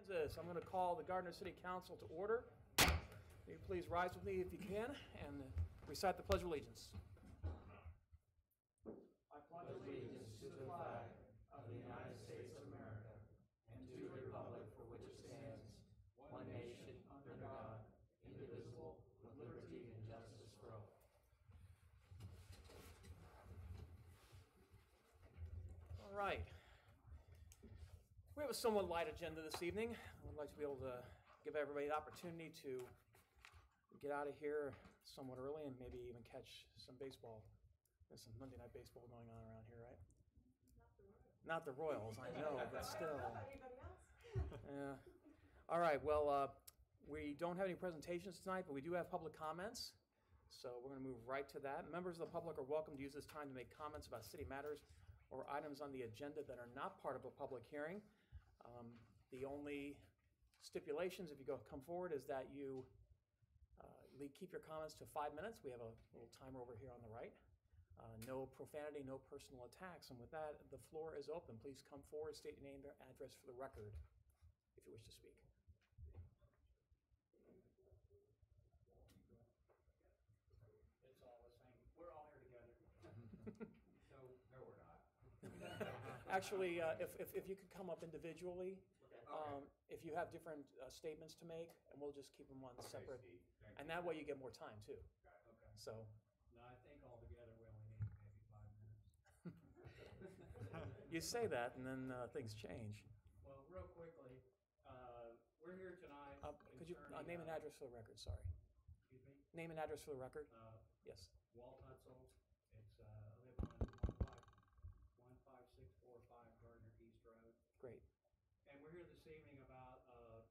Kansas. I'm going to call the Gardner City Council to order. Will you please rise with me if you can and recite the Pledge of Allegiance. I pledge allegiance to the flag of the United States of America and to the republic for which it stands, one nation under God, indivisible, with liberty and justice for all. All right. We have a somewhat light agenda this evening. I would like to be able to give everybody the opportunity to get out of here somewhat early and maybe even catch some baseball. There's some Monday Night Baseball going on around here, right? Not the Royals, I know, but still. Yeah. All right, well, we don't have any presentations tonight, but we do have public comments. So we're going to move right to that. Members of the public are welcome to use this time to make comments about city matters or items on the agenda that are not part of a public hearing. The only stipulations, if you come forward, is that you keep your comments to 5 minutes. We have a little timer over here on the right. No profanity, no personal attacks. And with that, the floor is open. Please come forward, state your name and address for the record if you wish to speak. It's all the same. We're all here together. No, we're not. Actually, if you could come up individually, if you have different statements to make, and we'll just keep them on separate. And that way you get more time too. Okay. So. No, I think altogether we only need maybe 5 minutes. You say that, and then things change. Well, real quickly, we're here tonight. Could you name and address for the record? Sorry. Excuse me? Name and address for the record? Yes. Walt Hutzel. It's I live on 15645 Gardner East Road. Great. And we're here this evening about a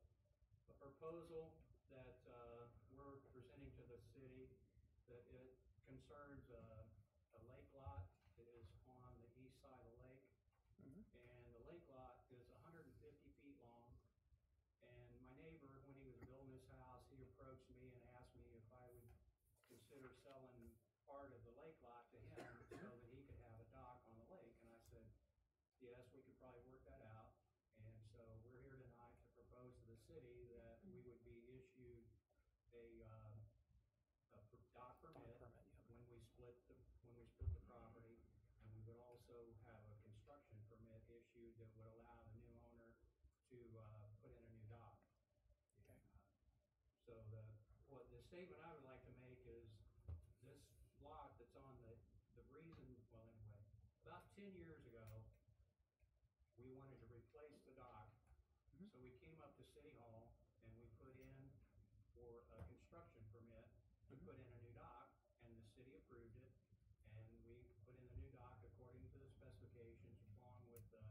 proposal that we're presenting to the city that it concerns a lake lot that is on the east side of the lake. Mm-hmm. And the lake lot is 150 feet long. And my neighbor, when he was building his house, he approached me and asked me if I would consider selling part of the lake lot to him so that he could have a dock on the lake. And I said, yes, we could probably work that out. And so we're here tonight to propose to the city that we would be issued a dock permit when we split the property, and we would also have a construction permit issued that would allow the new owner to put in a new dock. Okay. So the statement I would like to make is this lot that's on the reason. Well, anyway, about 10 years ago, we wanted to replace the dock, so we came up to City Hall and we put in for a construction permit to put in a new dock, and the city approved it, and we put in the new dock according to the specifications, along with the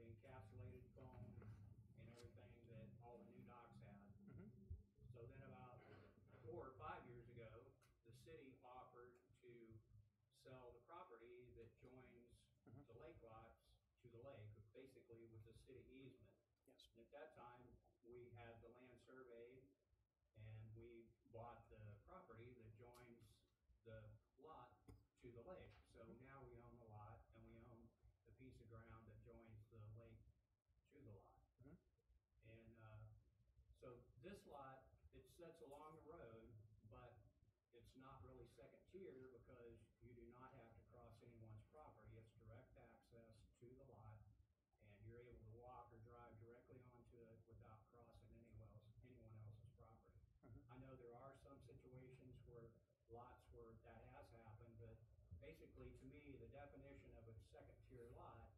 encapsulated foam and everything that all the new docks had. Mm-hmm. So then about 4 or 5 years ago, the city offered to sell the property that joins the lake lots to the lake. Basically, it was a city easement. Yes. And at that time, we had the land surveyed, and we bought the property that joins the lot to the lake. So now we own the lot, and we own the piece of ground that joins the lake to the lot. Mm-hmm. And so this lot, it sits along the road, but it's not really second tier because you do not have to cross anyone's property. It's direct access to the lot, and you're able to walk or drive directly onto it without crossing anyone else's property. Mm-hmm. I know there are some situations where lots where that has happened, but basically, to me, the definition of a second tier lot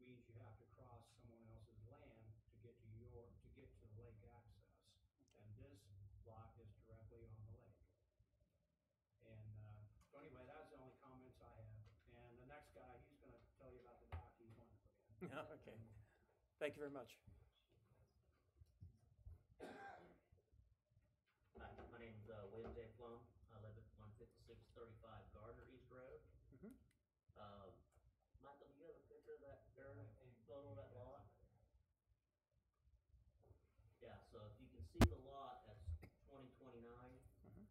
means you have to cross someone else's land to get to the lake access. Okay. And this lot is directly on the lake. And so anyway, that's the only comments I have. And the next guy, he's going to tell you about the dock he's wanting to put in. Okay. Thank you very much. Hi, my name's William J. Plum. I live at 15635 Gardner East Road. Mm-hmm. Michael, do you have a picture of that aerial photo of that lot? Yeah, so if you can see the lot, that's 2029. Mm-hmm.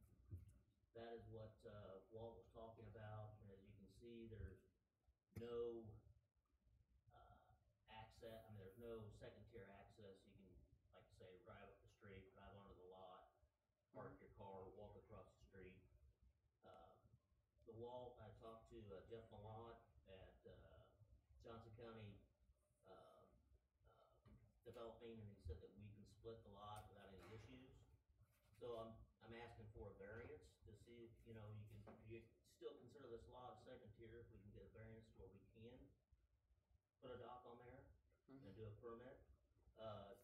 That is what Walt was talking about. And as you can see, there's no access. I mean, there's no second tier access. You can say, drive up the street, drive onto the lot, park your car, walk across the street. The wall, I talked to Jeff Malott at Johnson County Developing, and he said that we can split the lot without any issues. So I'm asking for a variance to see if, you still consider this lot second tier, if we can get a variance to where we can put a dock on there and do a permit.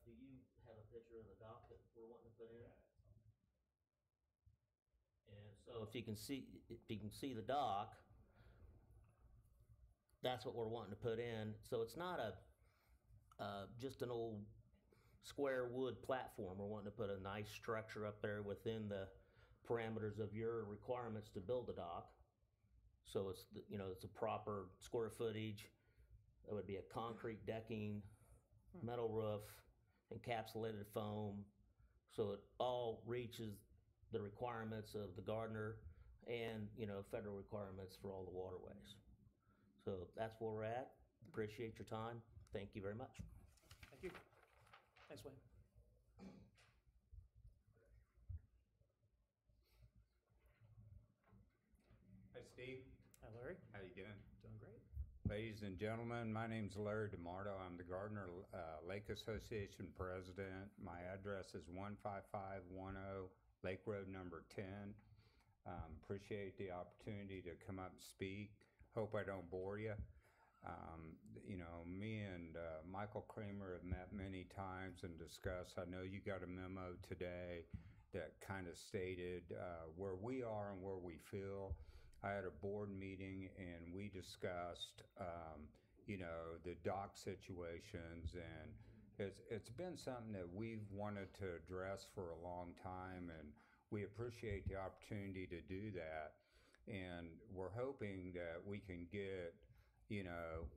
Do you have a picture of the dock that we're wanting to put in? And so if you can see the dock, that's what we're wanting to put in. So it's not just an old square wood platform. We're wanting to put a nice structure up there within the parameters of your requirements to build the dock. So it's it's a proper square footage. It would be a concrete decking, metal roof, encapsulated foam. So it all reaches the requirements of the Gardner and federal requirements for all the waterways. So that's where we're at. Appreciate your time. Thank you very much. Thank you. Thanks, Wayne. Hi, Steve. Hi, Larry. How you doing? Doing great. Ladies and gentlemen, my name's Larry DeMardo. I'm the Gardner Lake Association president. My address is 15510 Lake Road number 10. Appreciate the opportunity to come up and speak. Hope I don't bore you. Me and Michael Kramer have met many times and discussed. I know you got a memo today that kind of stated where we are and where we feel. I had a board meeting and we discussed, the dock situations, and it's been something that we've wanted to address for a long time, and we appreciate the opportunity to do that. And we're hoping that we can get,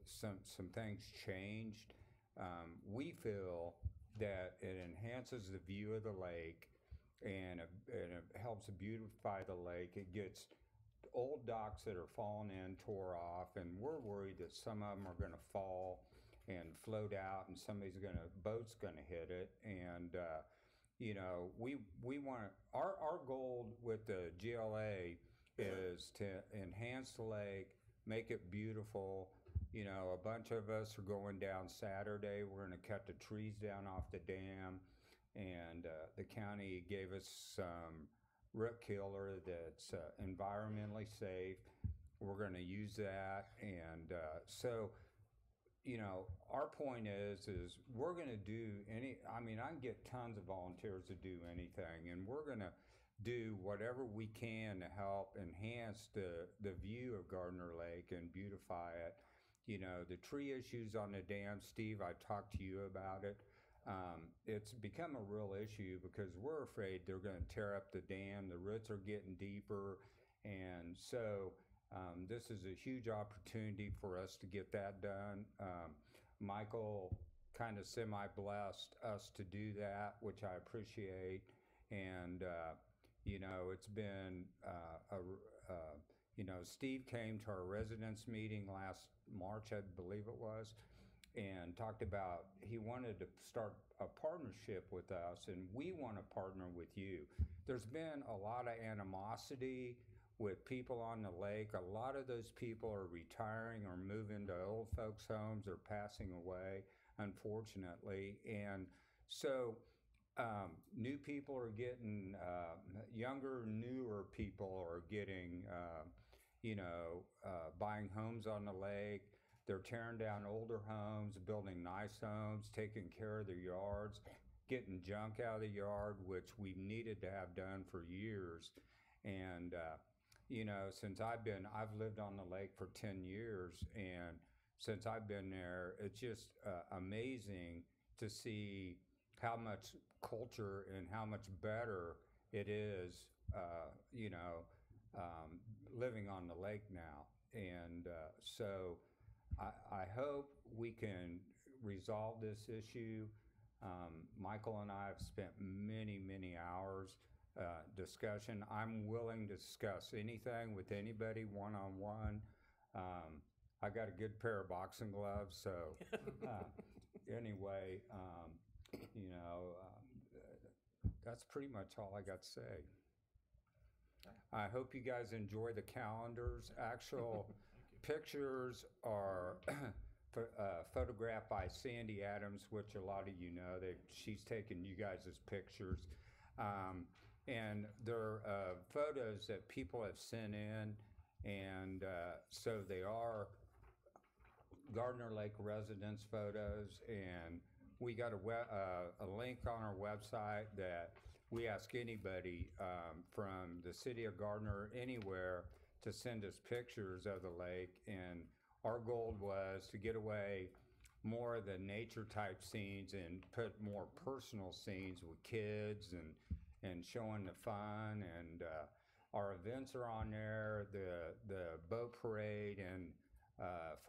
some things changed. We feel that it enhances the view of the lake, and it helps beautify the lake. It gets old docks that are falling in, tore off, and we're worried that some of them are going to fall and float out, and boat's going to hit it. And we want our goal with the GLA is to enhance the lake, make it beautiful. A bunch of us are going down Saturday. We're going to cut the trees down off the dam, and the county gave us some root killer that's environmentally safe. We're going to use that, and so our point is we're going to do I can get tons of volunteers to do anything, and we're going to do whatever we can to help enhance the view of Gardner Lake and beautify it. The tree issues on the dam, Steve, I talked to you about it. It's become a real issue because we're afraid they're going to tear up the dam. The roots are getting deeper, and so this is a huge opportunity for us to get that done. Michael kind of semi-blessed us to do that, which I appreciate. And it's been Steve came to our residents meeting last March, I believe it was, and talked about he wanted to start a partnership with us, and we want to partner with you. There's been a lot of animosity with people on the lake. A lot of those people are retiring or moving to old folks' homes or passing away, unfortunately. And so new people are getting, younger, newer people are getting, buying homes on the lake. They're tearing down older homes, building nice homes, taking care of their yards, getting junk out of the yard, which we've needed to have done for years. And, since I've lived on the lake for 10 years, and since I've been there, it's just amazing to see how much culture and how much better it is, living on the lake now. And so I hope we can resolve this issue. Michael and I have spent many, many hours discussion. I'm willing to discuss anything with anybody one-on-one. I got a good pair of boxing gloves, so anyway, that's pretty much all I got to say. I hope you guys enjoy the calendars. Actual pictures are photographed by Sandy Adams, which a lot of you know. She's taken you guys' pictures. And they're photos that people have sent in. And so they are Gardner Lake residence photos. And we got a link on our website that we ask anybody from the city of Gardner, anywhere, to send us pictures of the lake. And our goal was to get away more of the nature type scenes and put more personal scenes with kids and showing the fun. And our events are on there, the boat parade and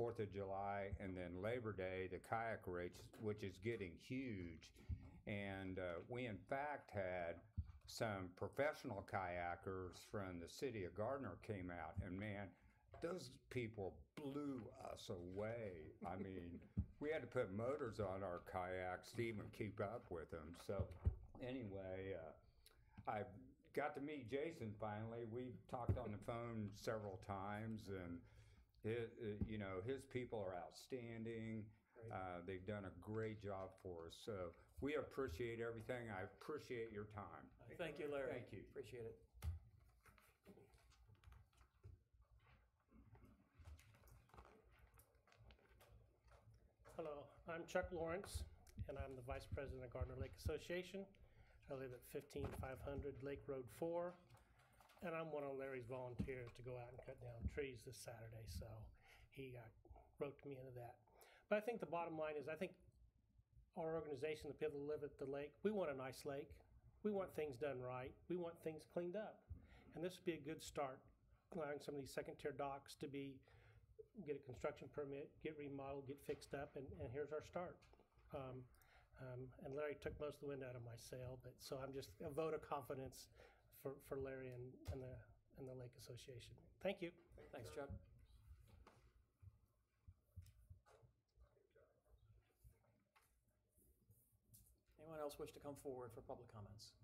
4th of July, and then Labor Day, the kayak race, which is getting huge. And we, in fact, had some professional kayakers from the city of Gardner came out, and man, those people blew us away. I mean, we had to put motors on our kayaks to even keep up with them. So anyway, I got to meet Jason finally. We talked on the phone several times, and his people are outstanding. They've done a great job for us. So we appreciate everything. I appreciate your time. Thank you, Larry. Thank you. Appreciate it. Hello, I'm Chuck Lawrence, and I'm the Vice President of Gardner Lake Association. I live at 15500 Lake Road 4, and I'm one of Larry's volunteers to go out and cut down trees this Saturday, so he roped me into that. But I think the bottom line is, I think our organization, the people who live at the lake, we want a nice lake. We want things done right. We want things cleaned up. And this would be a good start, allowing some of these second-tier docks to get a construction permit, get remodeled, get fixed up, and here's our start. And Larry took most of the wind out of my sail, so I'm just a vote of confidence for Larry and the Lake Association. Thank you. Thanks, Chuck. Anyone else wish to come forward for public comments?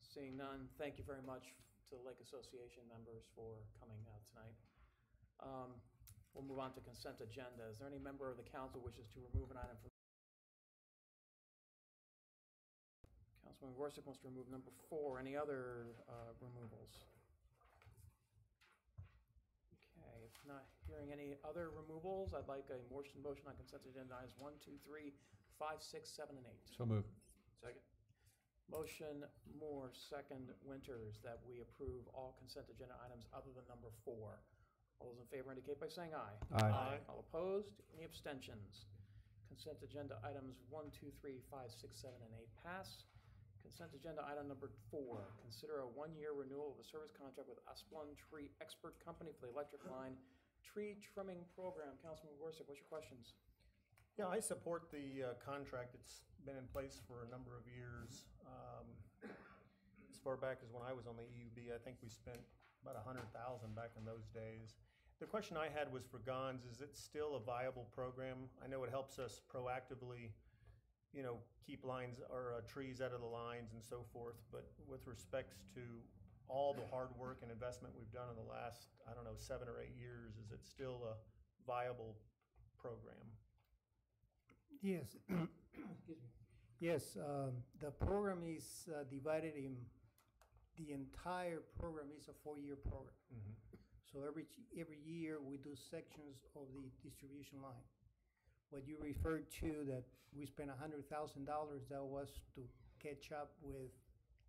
Seeing none, thank you very much to the Lake Association members for coming out tonight. We'll move on to consent agenda. Is there any member of the council wishes to remove an item from? Councilman Gorsuch wants to remove number 4. Any other removals? Okay, if not hearing any other removals, I'd like a motion on consent agenda items 1, 2, 3, 5, 6, 7, and 8. So moved. Second. Motion Moore, second Winters, that we approve all consent agenda items other than number 4. All those in favor indicate by saying aye. Aye. All opposed? Any abstentions? Consent agenda items 1, 2, 3, 5, 6, 7, and 8 pass. Consent agenda item number 4, consider a 1-year renewal of the service contract with Asplund Tree Expert Company for the electric line tree trimming program. Councilman Gorsuch, what's your questions? Yeah, I support the contract. It's been in place for a number of years. As far back as when I was on the EUB, I think we spent about $100,000 back in those days. The question I had was for Gons, is it still a viable program? I know it helps us proactively, keep lines or trees out of the lines and so forth, but with respects to all the hard work and investment we've done in the last, 7 or 8 years, is it still a viable program? Yes. Excuse me. Yes, the program is divided in, the entire program is a 4-year program. Mm-hmm. So every year we do sections of the distribution line. What you referred to, that we spent $100,000, that was to catch up with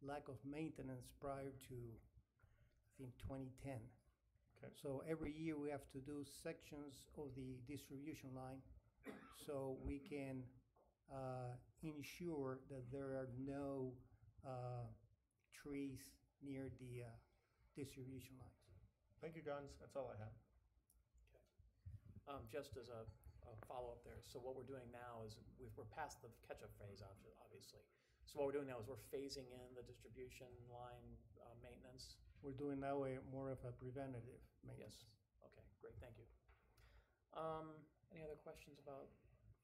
lack of maintenance prior to, I think, 2010. Okay. So every year we have to do sections of the distribution line so we can ensure that there are no trees near the distribution lines. Thank you, Gons. That's all I have. Okay. Just as a follow-up there, so what we're doing now is we're past the catch-up phase, obviously. So what we're doing now is we're phasing in the distribution line maintenance. We're doing that way more of a preventative maintenance. Yes. Okay, great, thank you. Any other questions about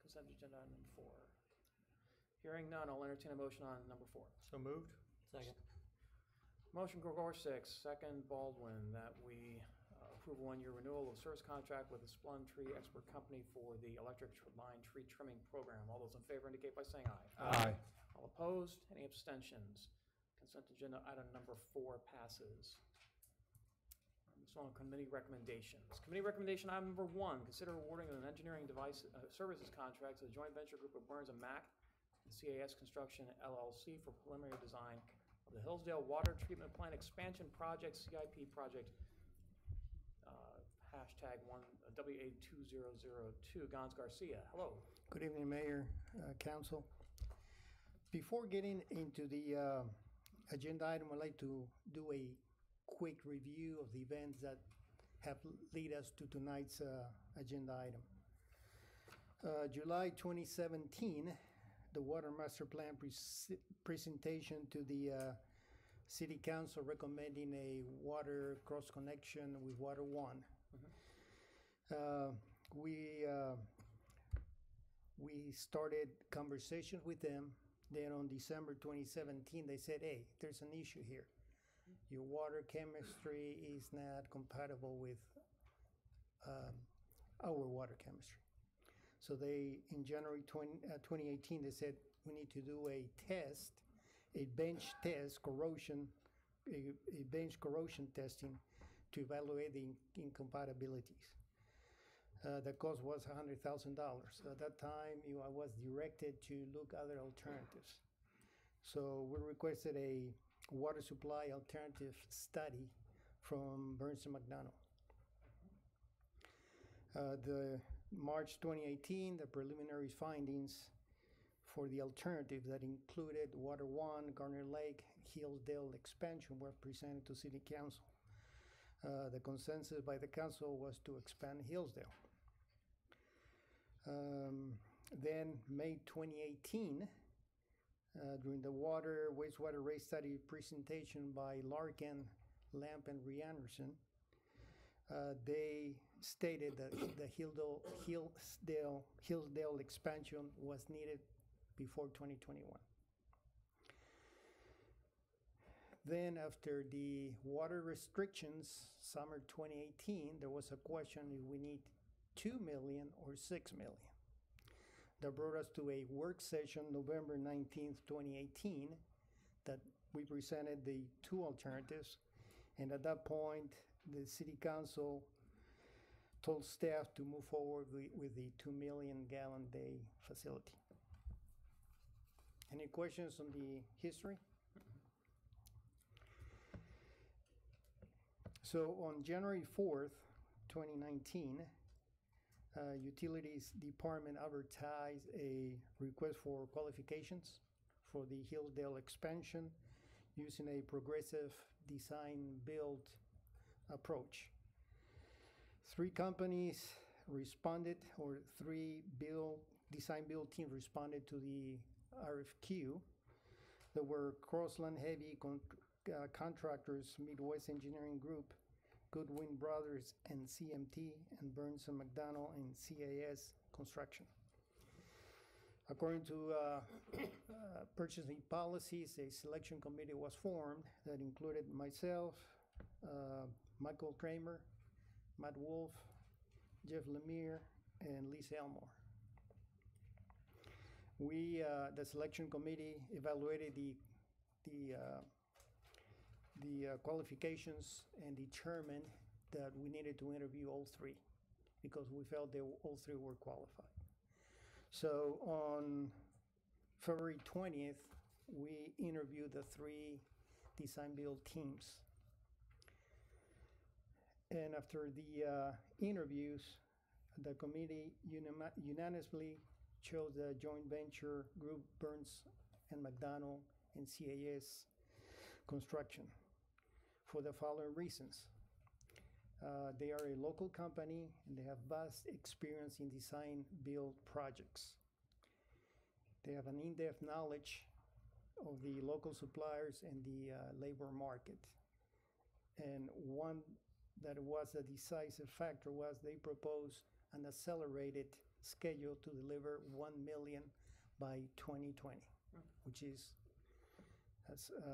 consent agenda item number 4? Hearing none, I'll entertain a motion on number 4. So moved? Second. Motion Gregorczyk, second Baldwin, that we approve a 1-year renewal of service contract with the Splund Tree Expert Company for the electric line tree trimming program. All those in favor indicate by saying aye. Aye. All opposed? Any abstentions? Consent agenda item number 4 passes. This one on committee recommendations. Committee recommendation item number 1, consider awarding an engineering device services contract to the joint venture group of Burns and Mack and CAS Construction LLC for preliminary design of the Hillsdale Water Treatment Plant Expansion Project, CIP project, hashtag WA2002. Gons Garcia, hello. Good evening, Mayor, Council. Before getting into the agenda item, I'd like to do a quick review of the events that have lead us to tonight's agenda item. July 2017, the Water Master Plan presentation to the City Council recommending a water cross connection with Water One. We started conversations with them. Then on December 2017, they said, hey, there's an issue here. Your water chemistry is not compatible with our water chemistry. So they, in January 2018, they said, we need to do a test, a bench test, a bench corrosion testing to evaluate the incompatibilities. The cost was $100,000. At that time, I was directed to look other alternatives. So we requested a water supply alternative study from Burns and McDonnell. The March 2018, the preliminary findings for the alternative that included Water One, Gardner Lake, Hillsdale expansion were presented to City Council. The consensus by the council was to expand Hillsdale. Then May 2018, during the wastewater rate study presentation by Larkin, Lamp, and Anderson, they stated that the Hillsdale expansion was needed before 2021. Then after the water restrictions, summer 2018, there was a question if we need 2 million or 6 million. That brought us to a work session November 19th, 2018, that we presented the 2 alternatives. And at that point, the City Council told staff to move forward with the 2 million gallon day facility. Any questions on the history? So on January 4th, 2019, Utilities Department advertised a request for qualifications for the Hillsdale expansion using a progressive design-build approach. 3 companies responded, or 3 design-build teams responded to the RFQ. There were Crossland Heavy Contractors, Midwest Engineering Group, Goodwin Brothers and CMT, and Burns and McDonnell and CAS Construction. According to purchasing policies, a selection committee was formed that included myself, Michael Kramer, Matt Wolf, Jeff Lemire, and Lisa Elmore. The selection committee evaluated the qualifications and determined that we needed to interview all 3 because we felt that all 3 were qualified. So on February 20th, we interviewed the 3 design-build teams. And after the interviews, the committee unanimously chose the joint venture group Burns and McDonnell and CAS Construction for the following reasons. They are a local company and they have vast experience in design-build projects. They have an in-depth knowledge of the local suppliers and the labor market. And one that was a decisive factor was they proposed an accelerated schedule to deliver 1 million by 2020. which is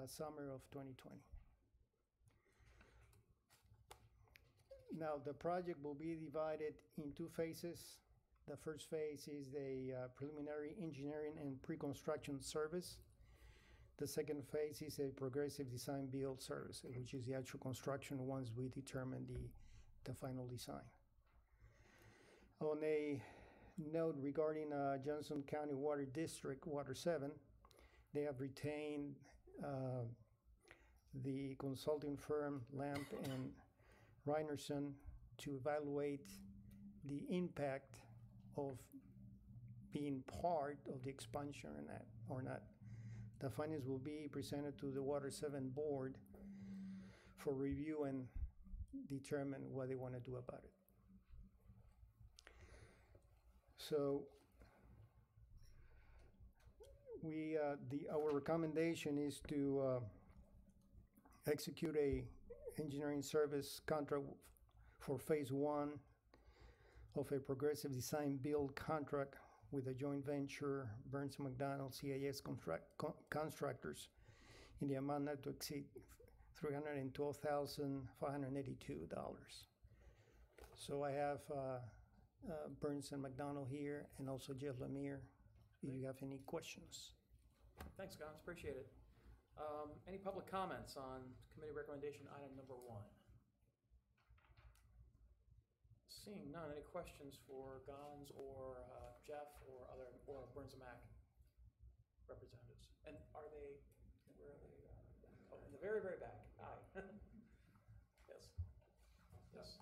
summer of 2020. Now, the project will be divided in two phases. The first phase is the preliminary engineering and pre-construction service. The second phase is a progressive design build service, which is the actual construction once we determine the final design. On a note regarding Johnson County Water District, Water 7, they have retained the consulting firm Lamp and Reinerson to evaluate the impact of being part of the expansion or not. The findings will be presented to the Water 7 board for review and determine what they want to do about it. So our recommendation is to execute a engineering service contract for phase 1 of a progressive design build contract with a joint venture, Burns & McDonnell CAS Constructors, in the amount not to exceed $312,582. So I have Burns & McDonnell here, and also Jeff Lemire, if you have any questions. Thanks, Gons, appreciate it. Any public comments on committee recommendation item number 1? Seeing none, any questions for Gons or Jeff or Burns & Mac representatives? And are they, where are they? Oh, in the very, very back. Aye. Yes. Yes.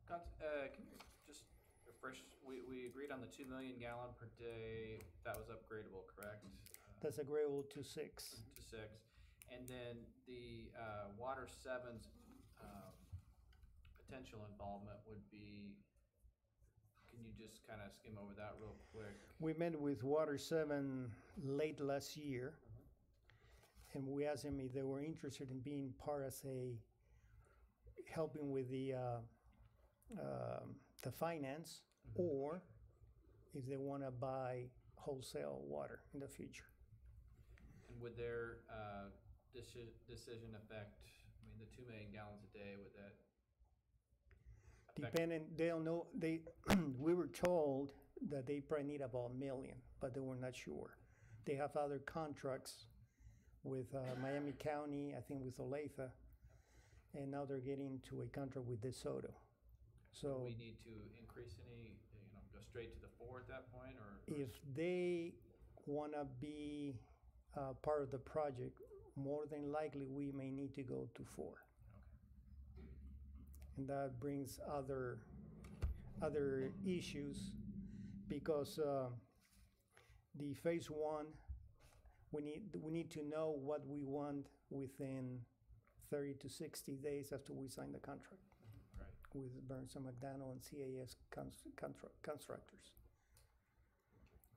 Gons, can you just refresh, we agreed on the 2 million gallon per day, that was upgradable, correct? That's agreeable to 6. To 6. And then the Water 7's potential involvement would be, can you just kind of skim over that real quick? We met with Water 7 late last year, and we asked them if they were interested in being part as helping with the finance, or if they want to buy wholesale water in the future. And would their decision affect, I mean, the 2 million gallons a day, would that affect? Depending, they don't know, we were told that they probably need about $1 million, but they were not sure. They have other contracts with Miami County, I think with Olathe, and now they're getting to a contract with DeSoto. So do we need to increase any, go straight to the 4 at that point, or? If they want to be part of the project, more than likely we may need to go to 4. And that brings other issues, because the phase 1, we need to know what we want within 30 to 60 days after we sign the contract. Right. With Burns & McDonnell and CAS Constructors.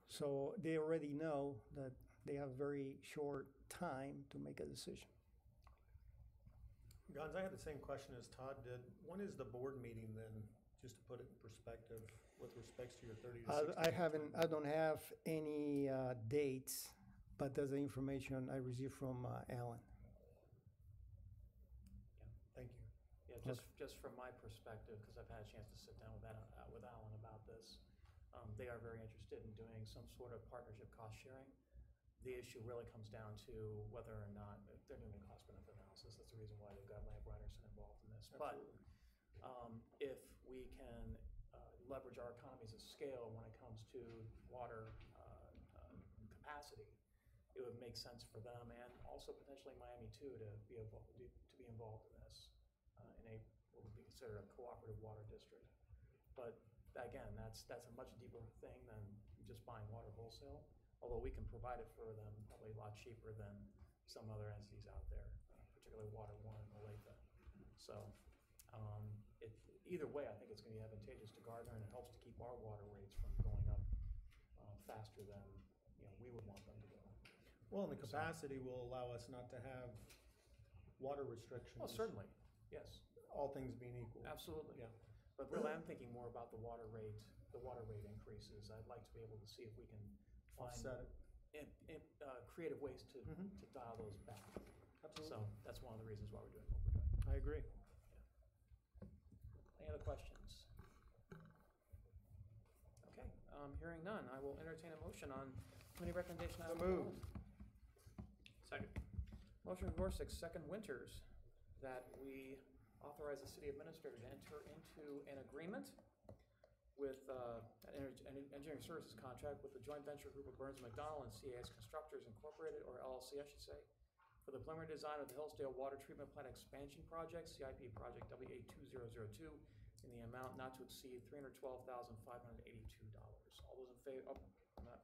So they already know that they have very short time to make a decision. Gons, I had the same question as Todd did. When is the board meeting then, just to put it in perspective with respects to your 30 to 60? I don't have any dates, but that's the information I received from Alan. Thank you. Yeah, just from my perspective, because I've had a chance to sit down with Alan about this, they are very interested in doing some sort of partnership cost sharing. The issue really comes down to whether or not they're doing a cost benefit analysis. That's the reason why they've got Lamp Reinerson involved in this. Absolutely. But if we can leverage our economies of scale when it comes to water capacity, it would make sense for them, and also potentially Miami too, to be involved in this in what would be considered a cooperative water district. But again, that's a much deeper thing than just buying water wholesale. Although we can provide it for them probably a lot cheaper than some other entities out there, particularly Water One and Olathe. So either way, I think it's going to be advantageous to Gardner, and it helps to keep our water rates from going up faster than we would want them to go. Well, and the capacity will allow us not to have water restrictions. Well, certainly, yes. All things being equal. Absolutely. Yeah. But really, I'm thinking more about the water rate increases. I'd like to be able to see if we can Offset it. creative ways to dial those back. Absolutely. So that's one of the reasons why we're doing what we're doing. I agree. Any other questions? Okay, hearing none, I will entertain a motion on committee recommendation item number moved. 1. Second. Motion from Gorsick, second Winters, that we authorize the city administrator to enter into an agreement with an engineering services contract with the joint venture group of Burns McDonnell and CAS Constructors Incorporated, or LLC, I should say, for the preliminary design of the Hillsdale Water Treatment Plant Expansion Project, CIP Project WA2002, in the amount not to exceed $312,582. All those in favor? Oh,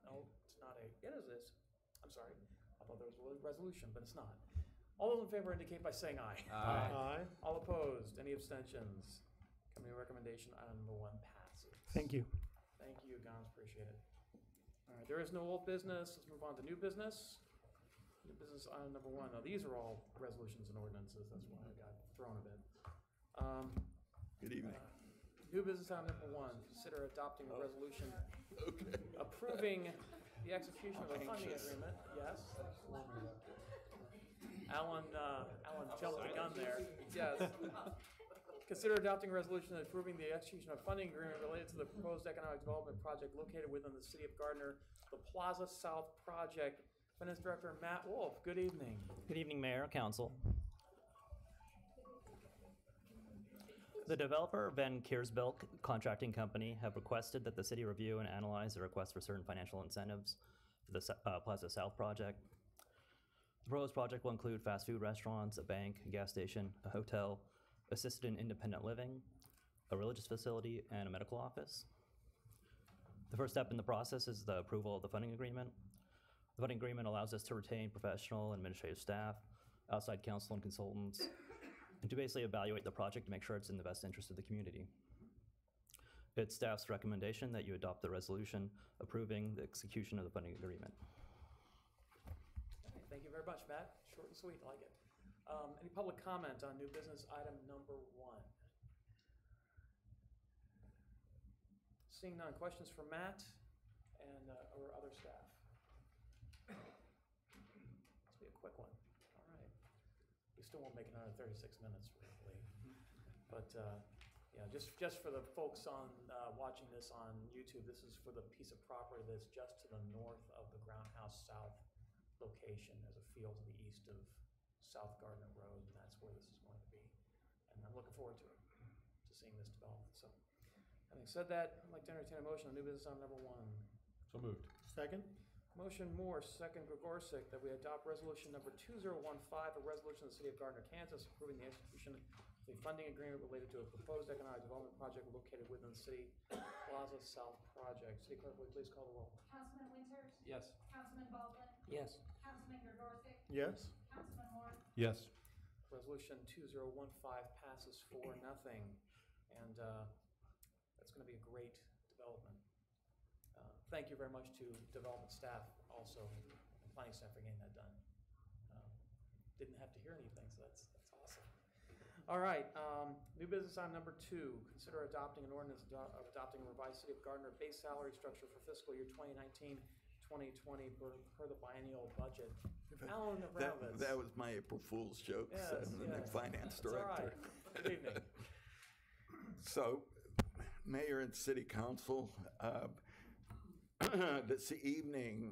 no, it's not a. It is this. I'm sorry. I thought there was a resolution, but it's not. All those in favor indicate by saying aye. Aye. All opposed? Any abstentions? Committee recommendation item number 1 passes. Thank you. Thank you, Gons, appreciate it. All right, there is no old business. Let's move on to new business. New business item number 1. Now, these are all resolutions and ordinances. That's why I got thrown a bit. Good evening. New business item number 1. Consider adopting a resolution approving the execution of a funding agreement. Yes. Alan jumped the gun there. Yes. Consider adopting a resolution approving the execution of a funding agreement related to the proposed economic development project located within the city of Gardner, the Plaza South project. Finance Director Matt Wolf, good evening. Good evening, Mayor, Council. The developer, Van Kiersbilk Contracting Company, have requested that the city review and analyze the request for certain financial incentives for the Plaza South project. The proposed project will include fast food restaurants, a bank, a gas station, a hotel, assisted and independent living, a religious facility, and a medical office. The first step in the process is the approval of the funding agreement. The funding agreement allows us to retain professional and administrative staff, outside counsel and consultants, and to basically evaluate the project to make sure it's in the best interest of the community. It's staff's recommendation that you adopt the resolution approving the execution of the funding agreement. Okay, thank you very much, Matt. Short and sweet, I like it. Any public comment on new business item number 1? Seeing none, questions for Matt and or other staff? This will be a quick one. All right. We still won't make another 36 minutes, probably. But yeah, just for the folks on watching this on YouTube, this is for the piece of property that's just to the north of the Groundhouse South location. There's a field to the east of South Gardner Road, and that's where this is going to be. And I'm looking forward to it, to seeing this development. So, having said that, I'd like to entertain a motion on new business item number 1. So moved. Second? Motion Morse, second Gregorczyk, that we adopt resolution number 2015, a resolution of the city of Gardner, Kansas, approving the execution of a funding agreement related to a proposed economic development project located within the city Plaza South project. City Clerk, will you please call the roll? Councilman Winters? Yes. Councilman Baldwin? Yes. Councilman Gregorczyk? Yes. Councilman Moore? Yes. Resolution 2015 passes 4-0, and that's going to be a great development. Thank you very much to development staff also, and planning staff for getting that done. Didn't have to hear anything, so that's awesome. All right, new business item number 2. Consider adopting an ordinance of adopting a revised City of Gardner base salary structure for fiscal year 2019-2020 per the biennial budget. Alan Abramovitz. That was my April Fool's joke. Yes, I'm the new finance That's all director. right. Good evening. So, Mayor and City Council, this evening,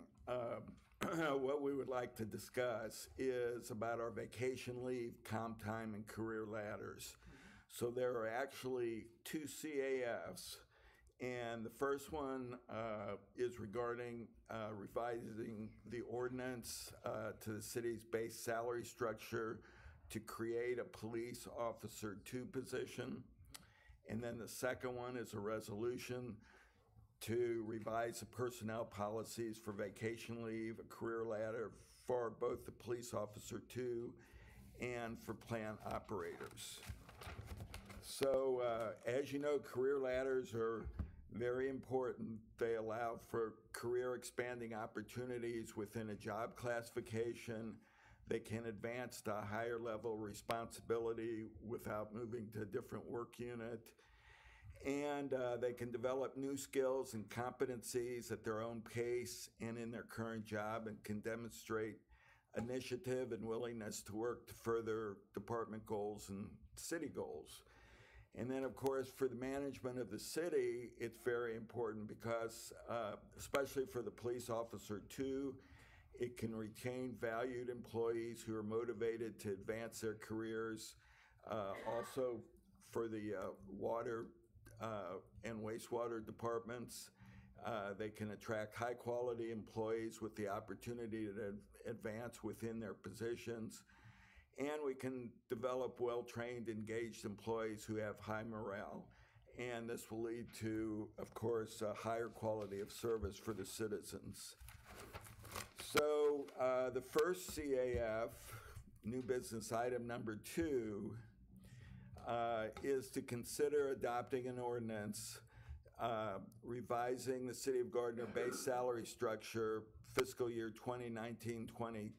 what we would like to discuss is about our vacation leave, comp time, and career ladders. So there are actually 2 CAFs, and the first one is regarding revising the ordinance to the city's base salary structure to create a police officer 2 position. And then the second one is a resolution to revise the personnel policies for vacation leave, a career ladder for both the police officer 2 and for plant operators. So as you know, career ladders are very important. They allow for career expanding opportunities within a job classification. They can advance to a higher level responsibility without moving to a different work unit. And they can develop new skills and competencies at their own pace and in their current job, and can demonstrate initiative and willingness to work to further department goals and city goals. And then, of course, for the management of the city, it's very important because, especially for the police officer too, it can retain valued employees who are motivated to advance their careers. Also, for the water and wastewater departments, they can attract high-quality employees with the opportunity to advance within their positions. And we can develop well-trained, engaged employees who have high morale. And this will lead to, of course, a higher quality of service for the citizens. So the first CAF, new business item number 2, is to consider adopting an ordinance revising the City of Gardner base salary structure fiscal year 2019-2020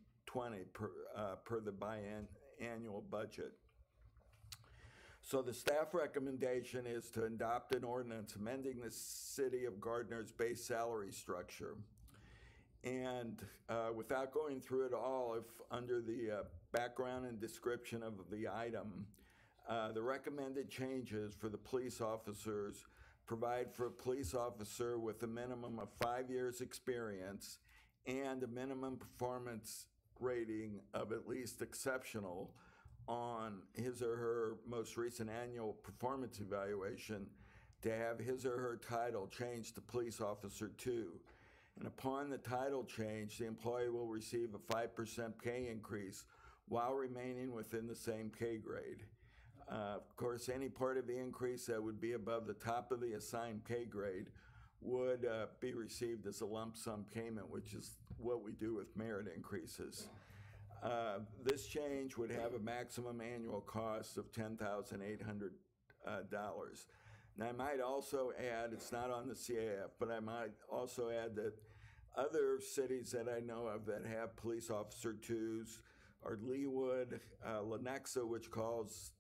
per the biannual budget. So the staff recommendation is to adopt an ordinance amending the City of Gardner's base salary structure. And without going through it all, if under the background and description of the item, the recommended changes for the police officers provide for a police officer with a minimum of 5 years experience and a minimum performance rating of at least exceptional on his or her most recent annual performance evaluation to have his or her title changed to police officer 2. And upon the title change, the employee will receive a 5% pay increase while remaining within the same pay grade. Of course, any part of the increase that would be above the top of the assigned pay grade would be received as a lump sum payment, which is what we do with merit increases. This change would have a maximum annual cost of $10,800. Now, I might also add, it's not on the CAF, but I might also add that other cities that I know of that have police officer 2s are Leawood, Lenexa, which calls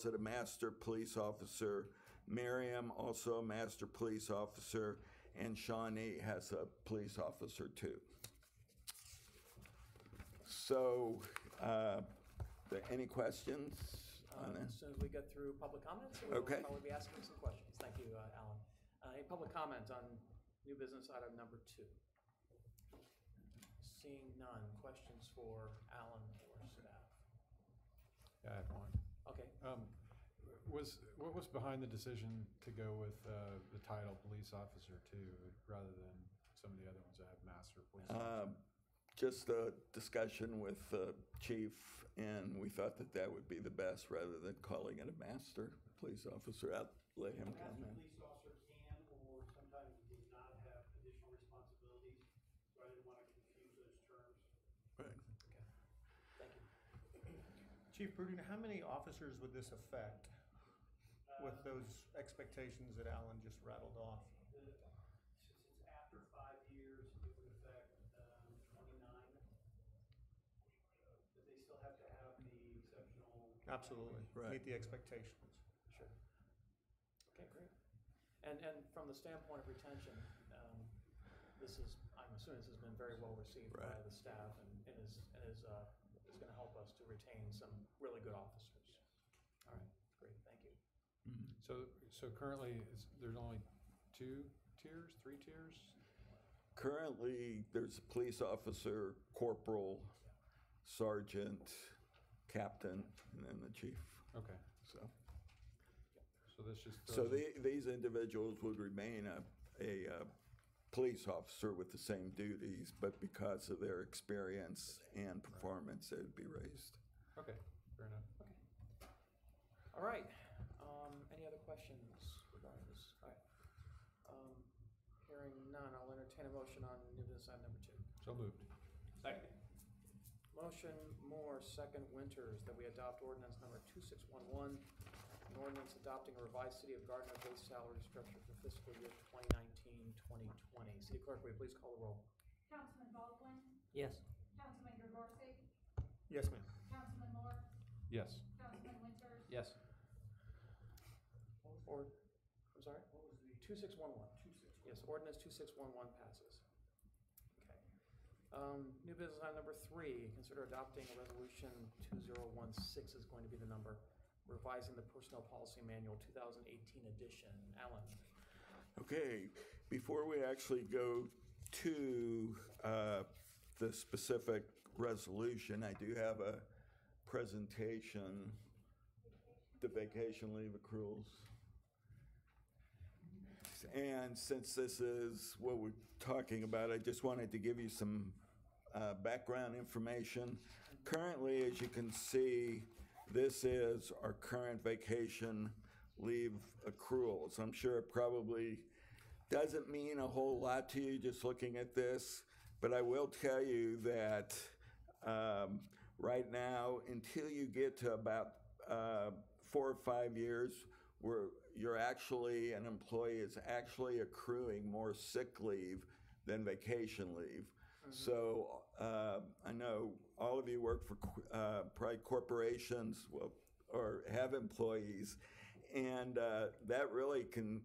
it a master police officer, Merriam, also a master police officer, and Shawnee has a police officer 2. So, any questions on As this? soon as we get through public comments, we'll Okay. probably be asking some questions. Thank you, Alan. Any public comment on new business item number 2? Seeing none. Questions for Alan or staff? Yeah, I have one. Okay. What was behind the decision to go with the title police officer 2 rather than some of the other ones that have master police officer? Just a discussion with the chief, and we thought that that would be the best rather than calling it a master police officer. I'll let him comment. Police officer can or sometimes does not have additional responsibilities, so I didn't want to confuse those terms. Right. Thank you. Chief Pruden, how many officers would this affect with those expectations that Alan just rattled off? Since it's after 5 years, it would affect 29. But they still have to have the exceptional. Absolutely. Right. Meet the expectations. Sure. Okay, great. And from the standpoint of retention, I'm assuming this has been very well received by Right. the staff and is going to help us to retain some really good officers. All right, great, thank you. So currently, there's only 2 tiers, 3 tiers? Currently, there's a police officer, corporal, sergeant, captain, and then the chief. Okay. So this just So throws these individuals would remain a police officer with the same duties, but because of their experience and performance, they would be raised. Okay, fair enough. Okay. All right, any other questions regarding this? All right. Hearing none, I'll entertain a motion on new business item number 2. So moved. Second. Motion Moore, second Winters, that we adopt ordinance number 2611, an ordinance adopting a revised City of Gardner base salary structure for fiscal year 2019-2020. City Clerk, will you please call the roll? Councilman Baldwin, Yes. Councilman Gregorczyk, Yes, ma'am. Councilman Moore, Yes. Councilman Winters, Yes. Or I'm sorry? What was the? 2611. 2611. Yes, ordinance 2611 passes. Okay. New business item number 3, consider adopting a resolution 2016 is going to be the number, revising the personnel policy manual 2018 edition. Alan. Okay, before we actually go to the specific resolution, I do have a presentation, the vacation leave accruals. And since this is what we're talking about, I just wanted to give you some background information. Currently, as you can see, this is our current vacation leave accruals. I'm sure it probably doesn't mean a whole lot to you just looking at this, but I will tell you that right now, until you get to about 4 or 5 years, where you're actually, an employee is actually accruing more sick leave than vacation leave. So I know all of you work for probably corporations, well, or have employees, and that really can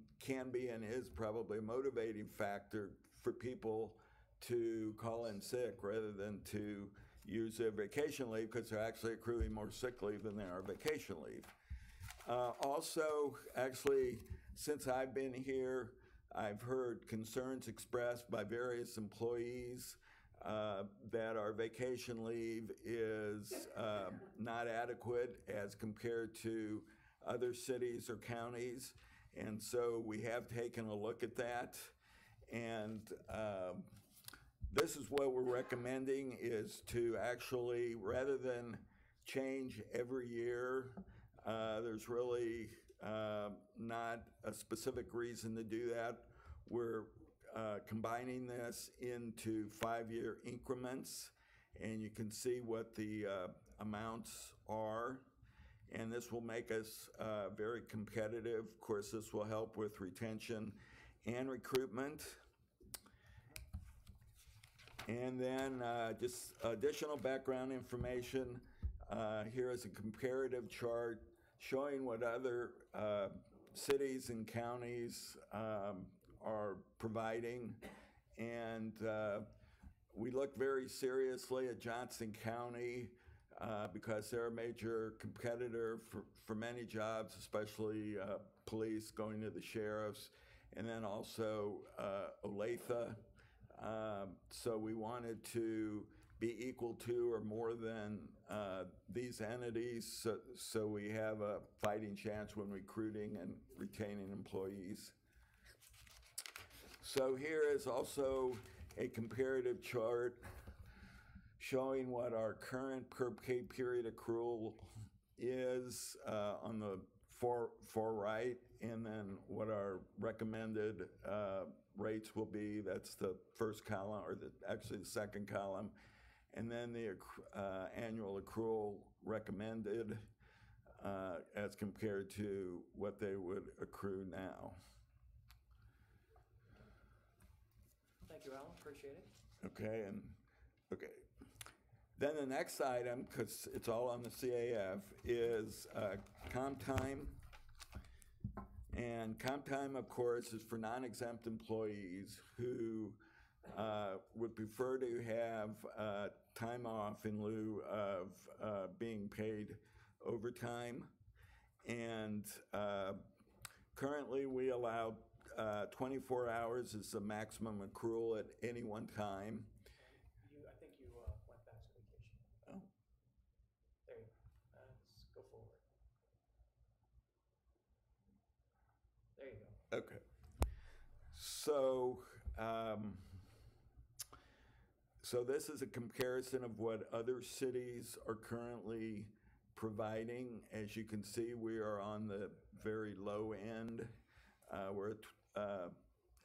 be and is probably a motivating factor for people to call in sick rather than to use their vacation leave, because they're actually accruing more sick leave than they are vacation leave. Also, actually, since I've been here, I've heard concerns expressed by various employees that our vacation leave is not adequate as compared to other cities or counties. And so we have taken a look at that. And this is what we're recommending, is to actually, rather than change every year, there's really not a specific reason to do that. We're combining this into 5-year increments, and you can see what the amounts are. And this will make us very competitive. Of course, this will help with retention and recruitment. And then just additional background information. Here is a comparative chart showing what other cities and counties are providing. And we look very seriously at Johnson County because they're a major competitor for many jobs, especially police going to the sheriffs, and then also Olathe. So we wanted to be equal to or more than these entities, so we have a fighting chance when recruiting and retaining employees. So here is also a comparative chart showing what our current per pay period accrual is on the far right, and then what our recommended rates will be. That's the first column, or actually the second column. And then the annual accrual recommended as compared to what they would accrue now. Thank you, Alan. Appreciate it. Okay, and okay. Then the next item, because it's all on the CAF, is comp time. And comp time, of course, is for non-exempt employees who would prefer to have time off in lieu of being paid overtime. And currently we allow 24 hours as the maximum accrual at any one time. I think you went back to vacation. Oh. There you go. Let's go forward. There you go. Okay. So, so this is a comparison of what other cities are currently providing. As you can see, we are on the very low end. We're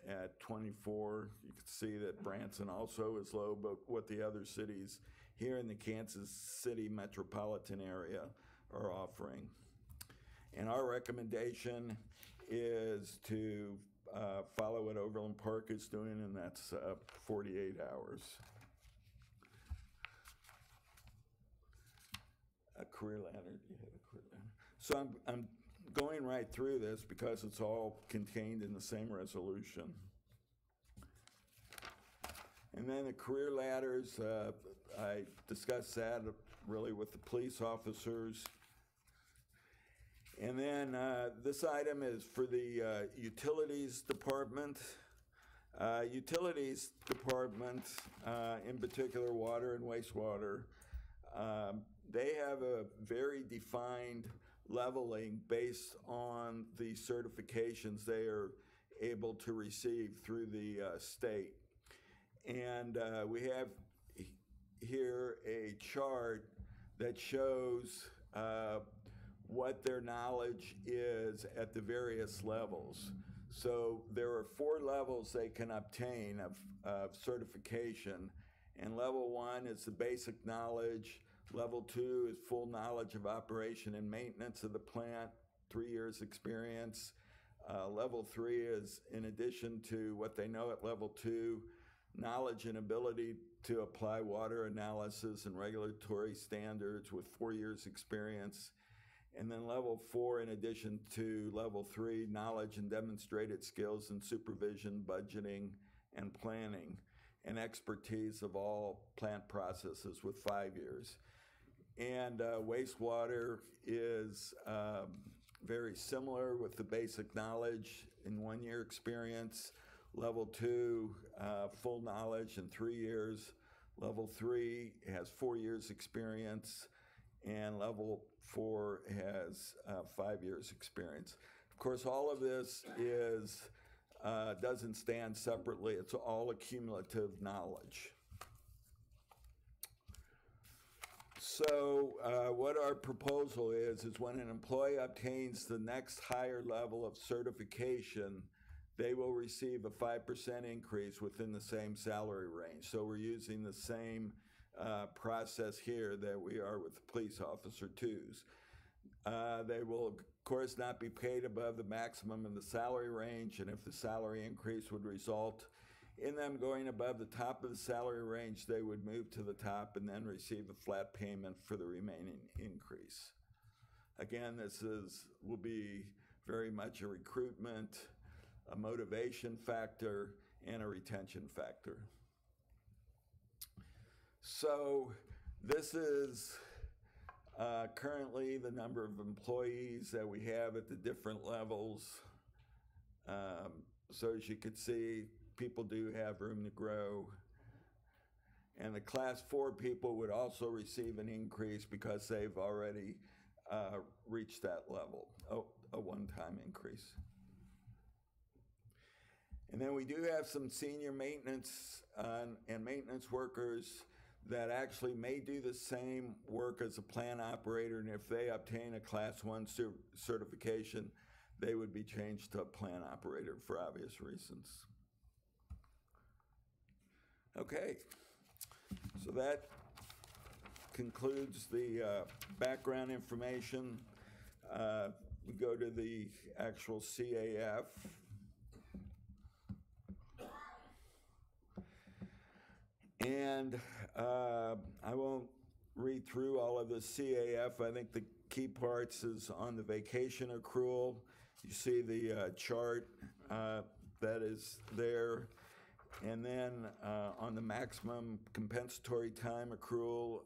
at 24. You can see that Branson also is low, but what the other cities here in the Kansas City metropolitan area are offering. And our recommendation is to follow what Overland Park is doing, and that's 48 hours. A career ladder, you have a career ladder. So I'm going right through this because it's all contained in the same resolution. And then the career ladders, I discussed that really with the police officers. And then this item is for the utilities department. Utilities department, in particular water and wastewater, they have a very defined leveling based on the certifications they are able to receive through the state. And we have here a chart that shows what their knowledge is at the various levels. So there are 4 levels they can obtain of certification. And level 1 is the basic knowledge. Level 2 is full knowledge of operation and maintenance of the plant, 3 years experience. Level 3 is, in addition to what they know at level 2, knowledge and ability to apply water analysis and regulatory standards with 4 years experience. And then level 4, in addition to level 3, knowledge and demonstrated skills in supervision, budgeting, and planning, and expertise of all plant processes with 5 years. And wastewater is very similar with the basic knowledge in 1 year experience. Level 2, full knowledge in 3 years. Level 3 has 4 years experience. And level 4 has 5 years experience. Of course, all of this doesn't stand separately. It's all accumulative knowledge. So what our proposal is when an employee obtains the next higher level of certification, they will receive a 5% increase within the same salary range. So we're using the same process here that we are with the police officer 2s. They will, of course, not be paid above the maximum in the salary range, and if the salary increase would result in them going above the top of the salary range, they would move to the top and then receive a flat payment for the remaining increase. Again, this will be very much a recruitment, a motivation factor, and a retention factor. So this is currently the number of employees that we have at the different levels. So as you can see, people do have room to grow. And the class 4 people would also receive an increase because they've already reached that level, a one-time increase. And then we do have some senior maintenance and maintenance workers that actually may do the same work as a plant operator, and if they obtain a class 1 certification, they would be changed to a plant operator for obvious reasons. Okay, so that concludes the background information. We go to the actual CAF. And I won't read through all of the CAF. I think the key parts is on the vacation accrual. You see the chart that is there. And then on the maximum compensatory time accrual,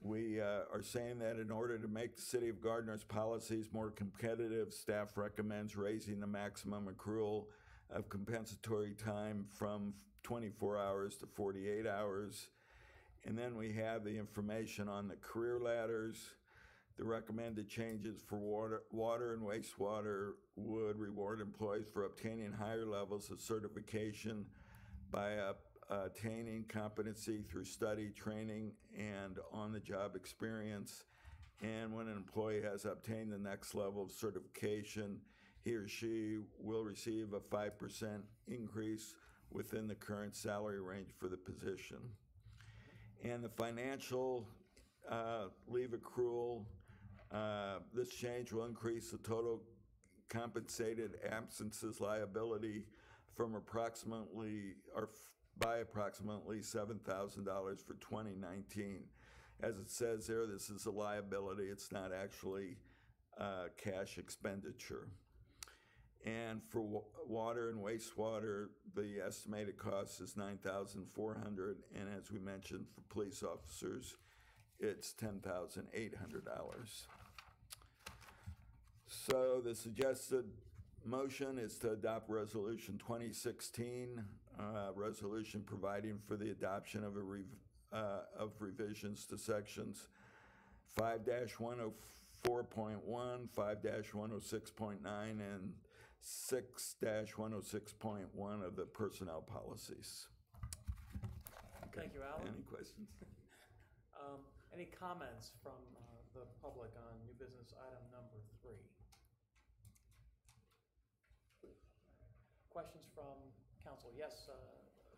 we are saying that in order to make the City of Gardner's policies more competitive, staff recommends raising the maximum accrual of compensatory time from 24 hours to 48 hours. And then we have the information on the career ladders. The recommended changes for water and wastewater would reward employees for obtaining higher levels of certification by attaining competency through study, training, and on-the-job experience. And when an employee has obtained the next level of certification, he or she will receive a 5% increase within the current salary range for the position. And the financial leave accrual, this change will increase the total compensated absences liability from by approximately $7,000 for 2019. As it says there, this is a liability. It's not actually cash expenditure. And for water and wastewater, the estimated cost is $9,400, and as we mentioned, for police officers, it's $10,800. So the suggested motion is to adopt Resolution 2016, resolution providing for the adoption of of revisions to sections 5-104.1, 5-106.9, and 6-106.1 of the personnel policies. Okay. Thank you, Alan. Any questions? Any comments from the public on new business item number 3? Questions from council? Yes,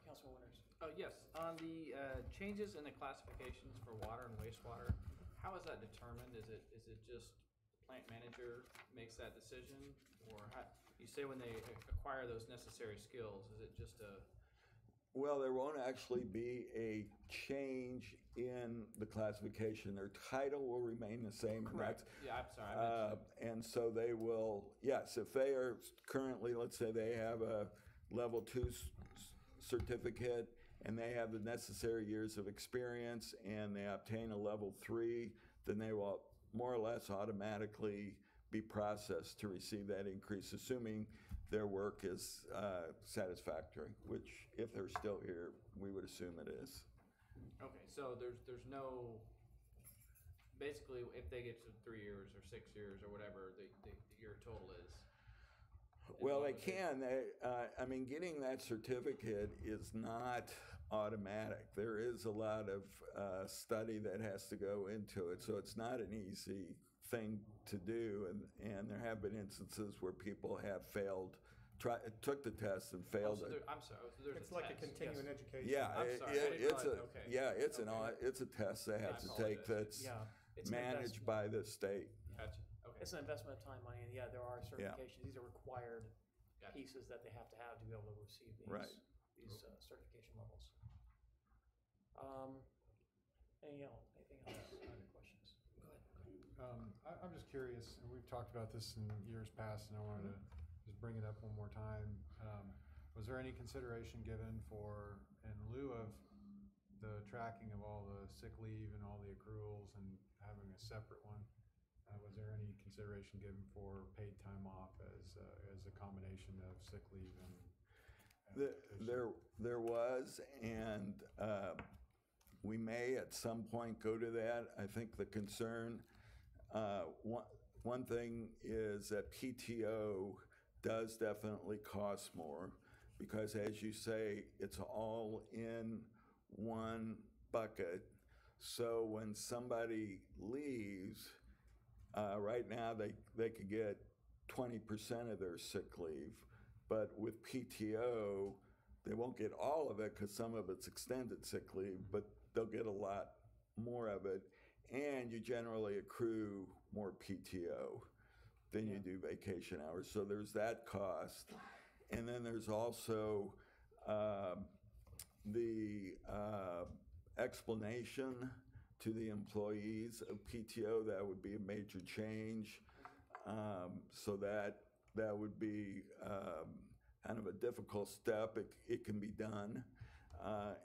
Councilman Winters. Yes, on the changes in the classifications for water and wastewater, how is that determined? Is it just the plant manager makes that decision? Or how, you say when they acquire those necessary skills, is it just a... Well, there won't actually be a change in the classification. Their title will remain the same. Correct. Yeah, I'm sorry. I And so they will, yes, if they are currently, let's say they have a level 2 certificate and they have the necessary years of experience and they obtain a level 3, then they will more or less automatically be processed to receive that increase, assuming their work is satisfactory, which if they're still here, we would assume it is. Okay, so there's no, basically, if they get to 3 years or 6 years or whatever, the year total is. Well, they can. I mean, getting that certificate is not automatic. There is a lot of study that has to go into it, so it's not an easy thing to do. And there have been instances where people have failed, took the test and failed it. I'm sorry. So there's It's a like test. a continuing education. Yeah, I'm sorry, I didn't it's a realize- okay. yeah, it's Okay. it's a test they have I to take apologize. that's Yeah, it's an managed investment. by the state. Gotcha. Okay. It's an investment of time, money, and yeah, there are Yeah. certifications. These are required Gotcha. pieces that they have to be able to receive these, Right. these certification levels. Anything else? Other questions? Go ahead. I'm just curious, and we've talked about this in years past, and I wanted to just bring it up one more time. Was there any consideration given for, in lieu of the tracking of all the sick leave and all the accruals and having a separate one, was there any consideration given for paid time off as a combination of sick leave and vacation? There was, and we may at some point go to that. I think the concern, one thing is that PTO does definitely cost more because, as you say, it's all in one bucket. So when somebody leaves, right now they could get 20% of their sick leave, but with PTO, they won't get all of it because some of it's extended sick leave, but they'll get a lot more of it, and you generally accrue more PTO than you do vacation hours. So there's that cost. And then there's also the explanation to the employees of PTO. That would be a major change. So that would be kind of a difficult step. It can be done.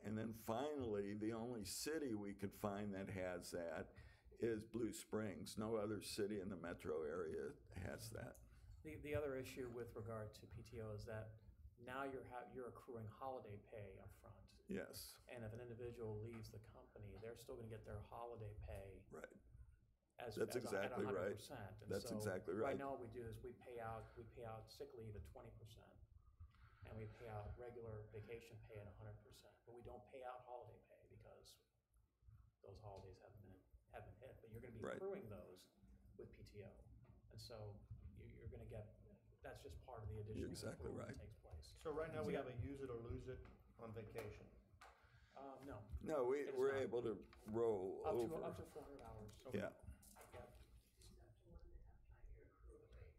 And then finally, the only city we could find that has that is Blue Springs. No other city in the metro area has that. The other issue with regard to PTO is that now you're accruing holiday pay up front. Yes. And if an individual leaves the company, they're still going to get their holiday pay. Right. At That's exactly 100%. right. And That's so exactly right. Right now, what we do is we pay out sick leave at 20%, and we pay out regular vacation pay at 100%. But we don't pay out holiday pay because those holidays haven't been hit. But you're going to be accruing those with PTO, and so you're going to get. That's just part of the additional You're exactly accrual right. that takes place. So right now we have a use it or lose it on vacation. No. No, we're able to roll over. Up to 400 hours. Yeah. Yeah.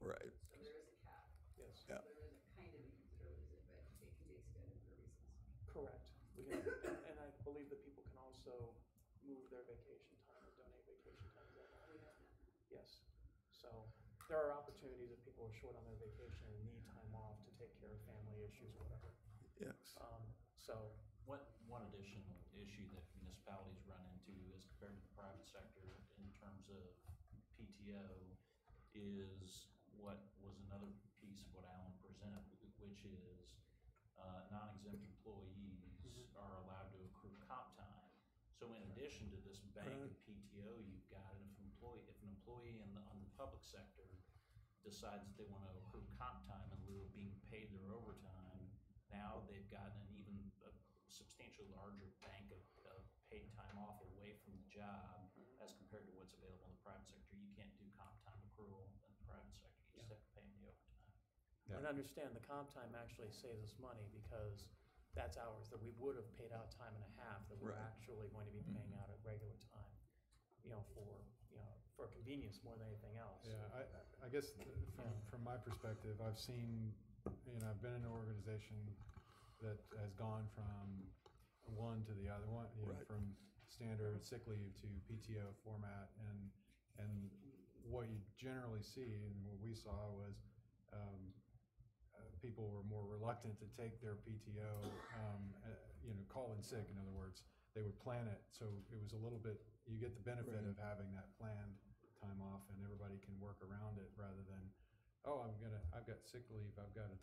Right. So there is a cap. Yes. Yeah. So there is a kind of a use it or lose it, but it can be extended for reasons. Correct. We can, and I believe that people can also move their vacation time or donate vacation time. Is that right? We have none. Yes. So there are opportunities if people are short on their vacation and need time off to take care of family issues or whatever. Yes. So, One additional issue that municipalities run into as compared to the private sector in terms of PTO is what was another piece of what Alan presented, which is non-exempt employees are allowed to accrue comp time. So in addition to this bank of PTO you've got, and if an employee on the public sector decides that they want to accrue comp time in lieu of being paid their overtime, now they've gotten an even a substantially larger bank of paid time off away from the job as compared to what's available in the private sector. You can't do comp time accrual in the private sector. You just have to pay them the overtime. and understand the comp time actually saves us money because that's hours that we would have paid out time and a half that we're actually going to be paying out at regular time, for convenience more than anything else. Yeah, I guess from my perspective, I've seen, I've been in an organization that has gone from one to the other one, from standard sick leave to PTO format, and what you generally see and what we saw was people were more reluctant to take their PTO, call in sick. In other words, they would plan it, so it was a little bit. You get the benefit of having that planned time off, and everybody can work around it rather than, I've got sick leave, I got to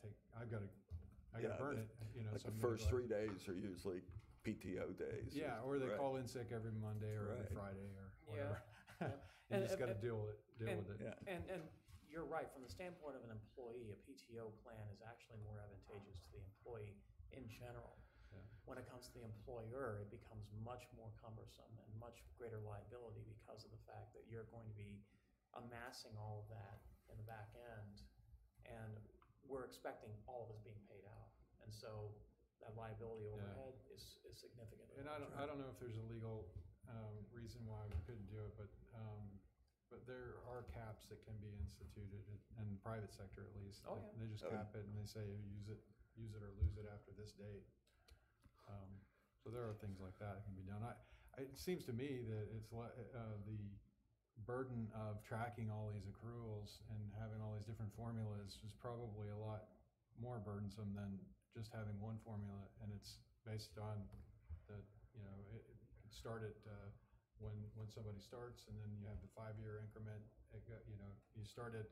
burn it. Like so the first 3 days are usually PTO days. Yeah, or they call in sick every Monday or every Friday or whatever. You just got to deal with it. Yeah. And you're right. From the standpoint of an employee, a PTO plan is actually more advantageous to the employee in general. Yeah. When it comes to the employer, it becomes much more cumbersome and much greater liability because of the fact that you're going to be amassing all of that in the back end, and we're expecting all of it being paid out. And so that liability overhead is significant. And I don't know if there's a legal reason why we couldn't do it, but there are caps that can be instituted in the private sector, at least. They just cap it and they say use it or lose it after this date. So there are things like that can be done. It seems to me that it's the burden of tracking all these accruals and having all these different formulas is probably a lot more burdensome than just having one formula, and it's based on the it started when somebody starts, and then you have the 5-year increment. You start at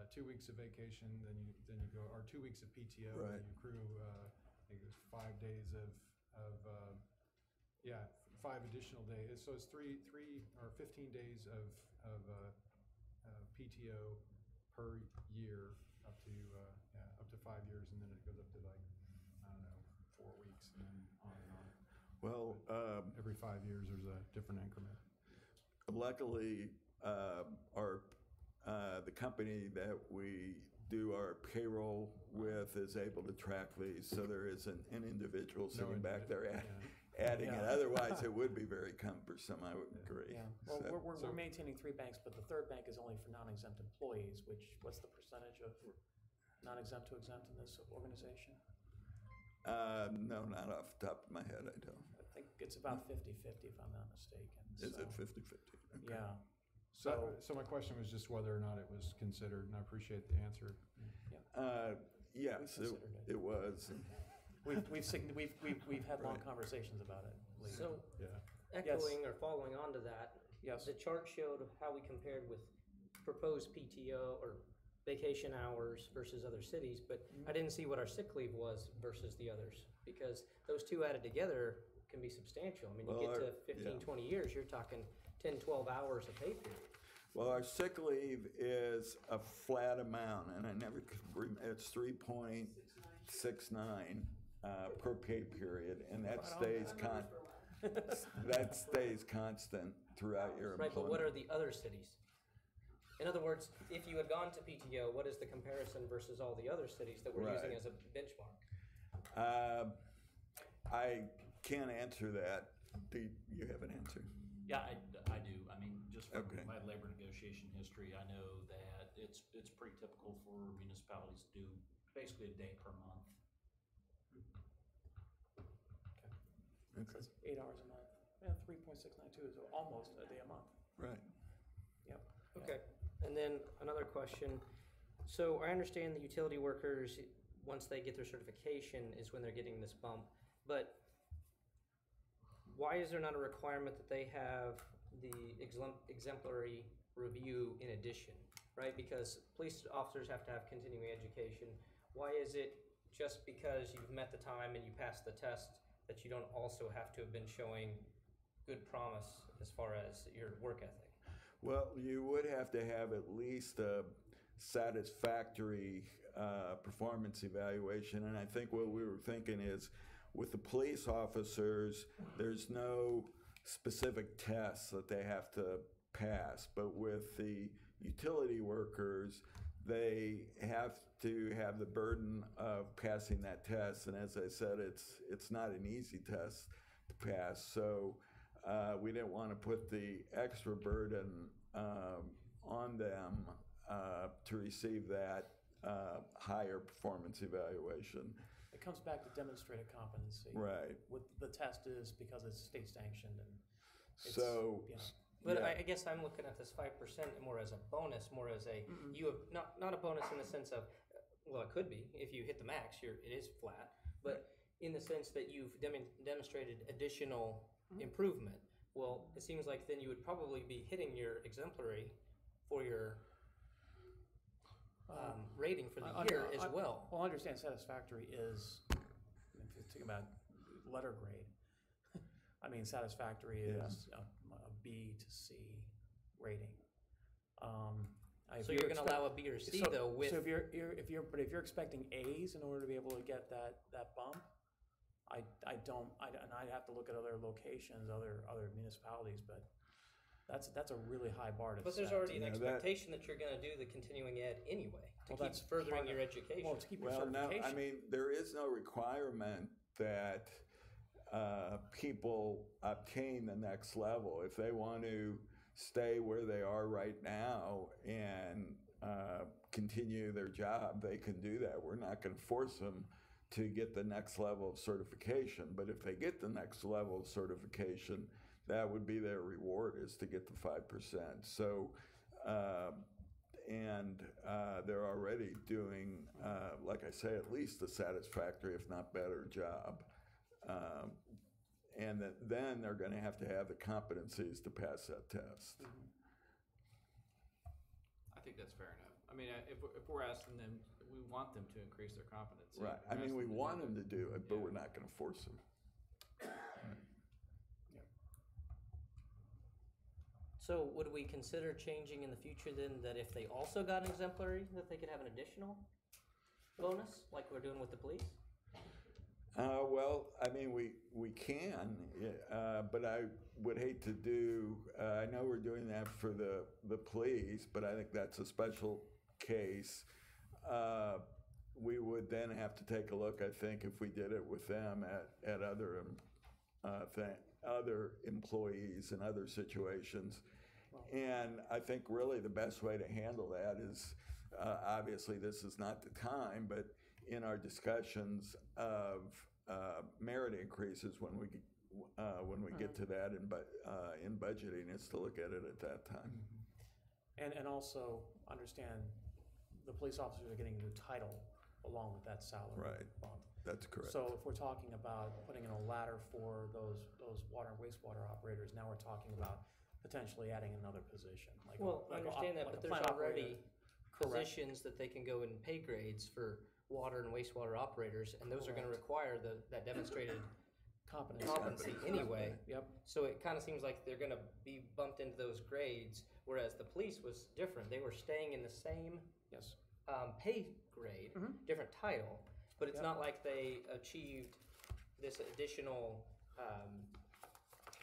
2 weeks of vacation, then you go, or 2 weeks of PTO, and you accrue I think it was 5 days of 5 additional days. So it's 3 or 15 days of PTO per year up to 5 years, and then it goes up to 4 weeks, and then on and on. Well, every 5 years there's a different increment. Luckily, the company that we do our payroll with is able to track these, so there isn't an individual sitting back there adding it. Otherwise, it would be very cumbersome. I would agree. Yeah. Well, we're maintaining 3 banks, but the third bank is only for non-exempt employees. What's the percentage of non-exempt to exempt in this organization? No, not off the top of my head, I don't. I think it's about 50-50 if I'm not mistaken. Is it 50-50? Okay. Yeah. So my question was just whether or not it was considered, and I appreciate the answer. Yes, it was. We've had long conversations about it. So, echoing or following on to that, the chart showed how we compared with proposed PTO or vacation hours versus other cities, but I didn't see what our sick leave was versus the others, because those two added together can be substantial. I mean, you get to 15, 20 years, you're talking 10, 12 hours of pay period. Well, our sick leave is a flat amount, and I never could remember, it's 3.69 per pay period, and that stays constant throughout your employment. Right, but what are the other cities? In other words, if you had gone to PTO, what is the comparison versus all the other cities that we're using as a benchmark? I can't answer that. Do you have an answer? Yeah, I do. I mean, just from my labor negotiation history, I know that it's pretty typical for municipalities to do basically a day per month. Okay. So it's 8 hours a month. Yeah, 3.692 is almost a day a month. Right. Yep. Okay. And then another question. So I understand the utility workers, once they get their certification, is when they're getting this bump. But why is there not a requirement that they have the exemplary review in addition, right? Because police officers have to have continuing education. Why is it just because you've met the time and you passed the test that you don't also have to have been showing good promise as far as your work ethic? Well, you would have to have at least a satisfactory performance evaluation, and I think what we were thinking is with the police officers, there's no specific tests that they have to pass, but with the utility workers, they have to have the burden of passing that test, and as I said, it's not an easy test to pass, so we didn't want to put the extra burden on them to receive that higher performance evaluation. It comes back to demonstrated competency. Right. What the test is because it's state sanctioned and it's, so. You know. But Yeah. I guess I'm looking at this 5% more as a bonus, more as a you have not a bonus in the sense of, well, it could be if you hit the max, it is flat, but in the sense that you've demonstrated additional improvement. Well, it seems like then you would probably be hitting your exemplary for your rating for the year as well. Well, I understand satisfactory is, if you're thinking about letter grade, I mean, satisfactory is a B to C rating. So you're going to allow a B or C though with. So if you're expecting A's in order to be able to get that bump, I'd have to look at other locations, other municipalities, but that's a really high bar to set. But there's already an expectation that you're going to do the continuing ed anyway to keep furthering your education. Well, to keep your certification. No, I mean, there is no requirement that people obtain the next level. If they want to stay where they are right now and continue their job, they can do that. We're not going to force them to get the next level of certification. But if they get the next level of certification, that would be their reward, is to get the 5%. So, they're already doing, like I say, at least a satisfactory, if not better, job. And then they're going to have the competencies to pass that test. I think that's fair enough. I mean, if we're asking them, we want them to increase their competency. Right. I mean, we want them to do it, but we're not going to force them. So would we consider changing in the future then that if they also got an exemplary, that they could have an additional bonus, like we're doing with the police? Well, I mean, we can, but I would hate to do, I know we're doing that for the police, but I think that's a special case. We would then have to take a look, I think, if we did it with them at other employees in other situations. And I think really the best way to handle that is, obviously this is not the time, but in our discussions of merit increases when we get to that in budgeting, is to look at it at that time. And also understand the police officers are getting a new title along with that salary bump. That's correct. So if we're talking about putting in a ladder for those water and wastewater operators, now we're talking about potentially adding another position. I understand that, but there's already positions that they can go in pay grades for water and wastewater operators, and those are going to require that demonstrated competency anyway. Yep. So it kind of seems like they're going to be bumped into those grades, whereas the police was different. They were staying in the same pay grade, different title, but it's not like they achieved this additional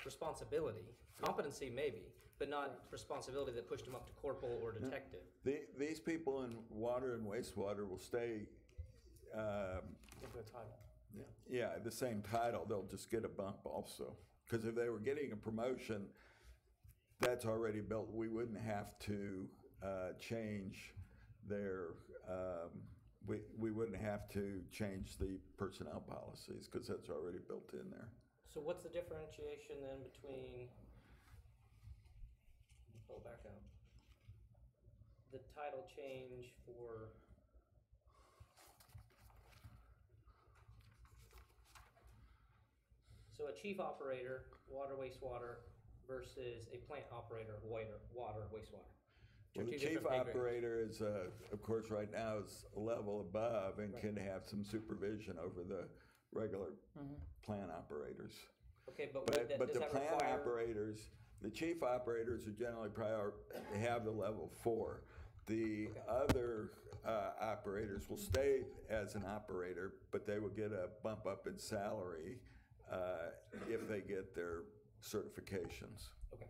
responsibility. Competency maybe, but not responsibility that pushed them up to corporal or detective. These people in water and wastewater will stay into a title. Yeah, the same title. They'll just get a bump also. Because if they were getting a promotion, that's already built. We wouldn't have to change their. We wouldn't have to change the personnel policies because that's already built in there. So what's the differentiation then between? Pull back up. the title change for so a chief operator, water, wastewater, versus a plant operator, water, wastewater. Well, the chief operator is, of course, right now is a level above and can have some supervision over the regular plant operators. Okay, but the plant operators, the chief operators are generally have the level 4. The other operators will stay as an operator, but they will get a bump up in salary if they get their certifications. Okay.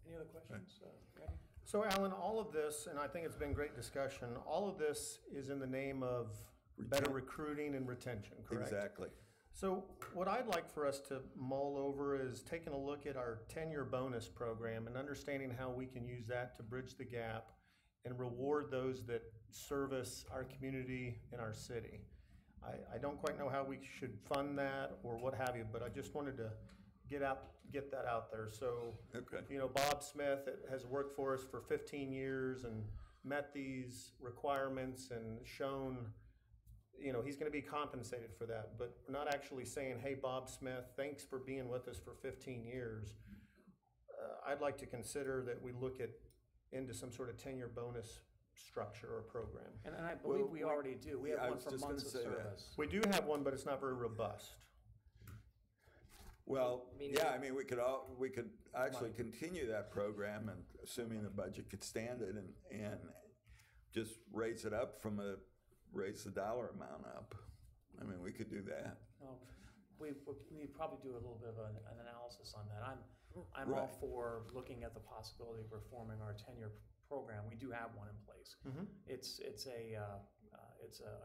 Any other questions? Randy? So Alan, all of this, and I think it's been great discussion, all of this is in the name of better recruiting and retention, correct? Exactly. So what I'd like for us to mull over is taking a look at our tenure bonus program and understanding how we can use that to bridge the gap and reward those that service our community and our city. I don't quite know how we should fund that or what have you, but I just wanted to get that out there. So, you know, Bob Smith has worked for us for 15 years and met these requirements and shown, you know, he's going to be compensated for that, but we're not actually saying, hey, Bob Smith, thanks for being with us for 15 years. I'd like to consider that we look into some sort of tenure bonus structure or program. And I believe we already do. We have one for months of service. We do have one, but it's not very robust. Well, yeah, I mean, we could actually continue that program, and assuming the budget could stand it, and just raise it up raise the dollar amount up. I mean, we could do that. Well, we probably do a little bit of an analysis on that. I'm all for looking at the possibility of reforming our tenure program. We do have one in place. It's I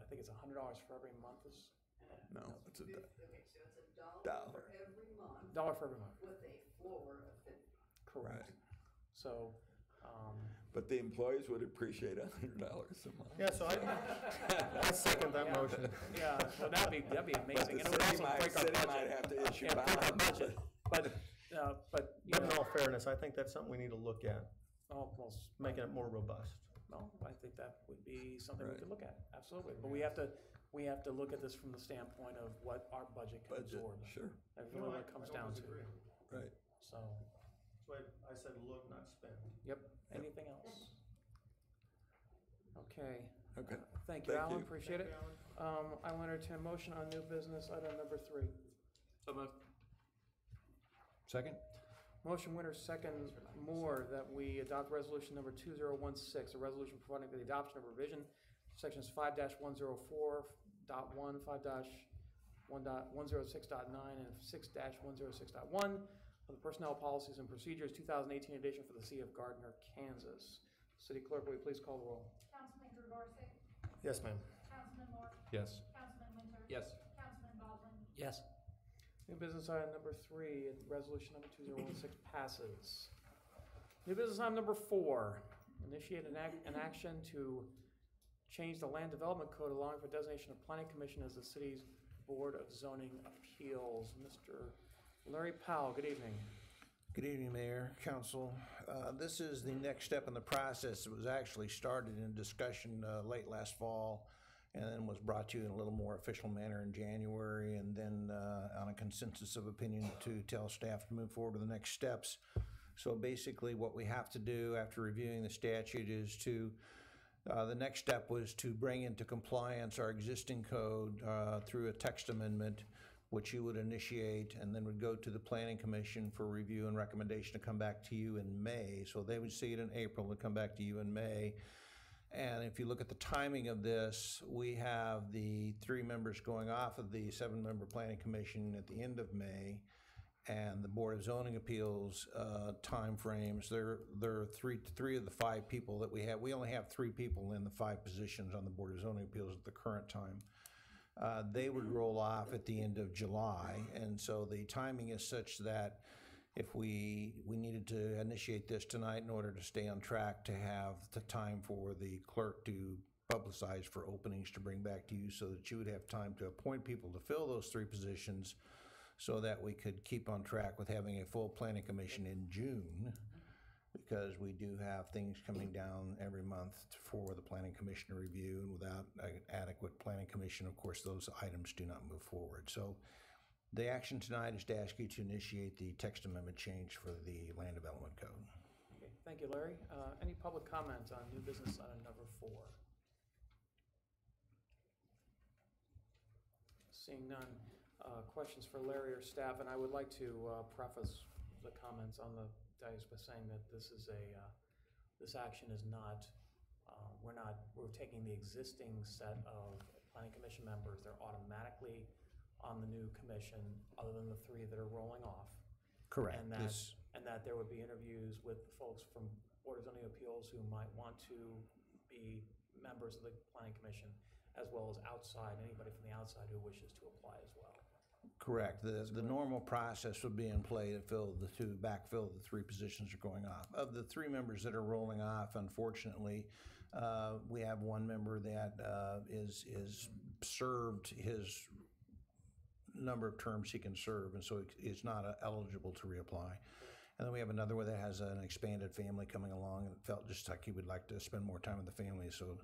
think it's $100 for every month. No, it's Okay, so it's $1 dollar for every month. $1 for every month. With a floor of 50. Correct. So. But the employees would appreciate $100 a month. Yeah, so I second that motion. Yeah, so that'd be amazing. But the city might have to issue bonds. But in all fairness, I think that's something we need to look at. Making it more robust. No, I think that would be something we could look at. Absolutely. But we have to look at this from the standpoint of what our budget can absorb. Sure. That's really what it comes down to. Right. So. That's why I said look, not spend. Yep. Anything else? Okay. Okay. Thank you, Alan. Appreciate it. I'll entertain a motion on new business item number 3. So moved. Second? Motion winner, second more, that we adopt resolution number 2016, a resolution providing for the adoption of revision sections 5-104.1, 5-106.9, and 6-106.1 of the Personnel Policies and Procedures 2018 edition for the City of Gardner, Kansas. City Clerk, will you please call the roll? Councilman Gregorczyk? Yes, ma'am. Councilman Moore? Yes. Councilman Winter? Yes. Councilman Baldwin? Yes. New business item number 3, resolution number 2016 passes. New business item number 4, initiate an action to change the Land Development Code allowing for designation of Planning Commission as the city's Board of Zoning Appeals. Mr. Larry Powell, good evening. Good evening, Mayor, Council. This is the next step in the process. It was actually started in discussion late last fall, and then was brought to you in a little more official manner in January, and then on a consensus of opinion to tell staff to move forward to the next steps. So basically what we have to do after reviewing the statute is to, the next step was to bring into compliance our existing code through a text amendment, which you would initiate, and then would go to the Planning Commission for review and recommendation to come back to you in May. So they would see it in April and come back to you in May. And if you look at the timing of this, we have the 3 members going off of the 7-member Planning Commission at the end of May, and the Board of Zoning Appeals timeframes. There are three of the 5 people that we have. We only have 3 people in the 5 positions on the Board of Zoning Appeals at the current time. They would roll off at the end of July, and so the timing is such that if we needed to initiate this tonight in order to stay on track to have the time for the clerk to publicize for openings to bring back to you so that you would have time to appoint people to fill those 3 positions so that we could keep on track with having a full planning commission in June. because we do have things coming down every month for the planning commission to review, and without an adequate planning commission, of course, those items do not move forward. So the action tonight is to ask you to initiate the text amendment change for the land development code. Okay, thank you, Larry. Any public comments on new business item number 4? Seeing none. Questions for Larry or staff, and I would like to preface the comments on the dais by saying that this is this action is not, we're taking the existing set of planning commission members. They're automatically on the new commission, other than the 3 that are rolling off. Correct. And that there would be interviews with the folks from Board of Zoning Appeals who might want to be members of the planning commission, as well as anybody from the outside who wishes to apply as well. Correct. The normal process would be in play to backfill the 3 positions that are going off. Of the 3 members that are rolling off, unfortunately, we have 1 member that is served his number of terms he can serve, and so is not eligible to reapply. And then we have another one that has an expanded family coming along and felt just like he would like to spend more time with the family, so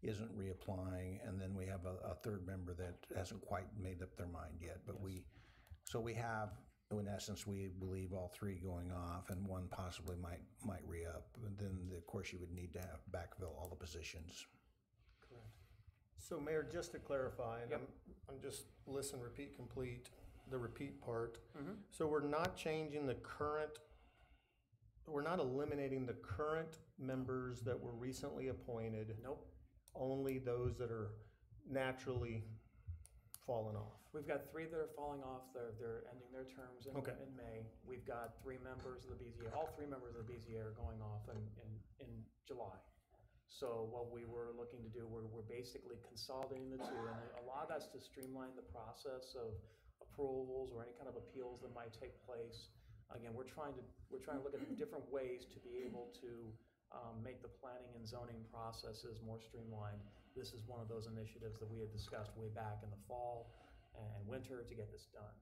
isn't reapplying. And then we have a 3rd member that hasn't quite made up their mind yet. But yes. We have, in essence, we believe all 3 going off, and 1 possibly might re-up. And then, of course, you would need to have backfill all the positions. Correct. So, Mayor, just to clarify, and Yep. I'm just listen, repeat, complete, the repeat part. Mm-hmm. So we're not changing we're not eliminating the current members that were recently appointed. Nope. Only those that are naturally fallen off. We've got 3 that are falling off. They're ending their terms in May. We've got 3 members of the BZA. All 3 members of the BZA are going off in July. So what we were looking to do, we're basically consolidating the 2, and a lot of that's to streamline the process of approvals or any kind of appeals that might take place. Again, we're trying to look at different ways to be able to make the planning and zoning processes more streamlined. This is one of those initiatives that we had discussed way back in the fall and winter to get this done.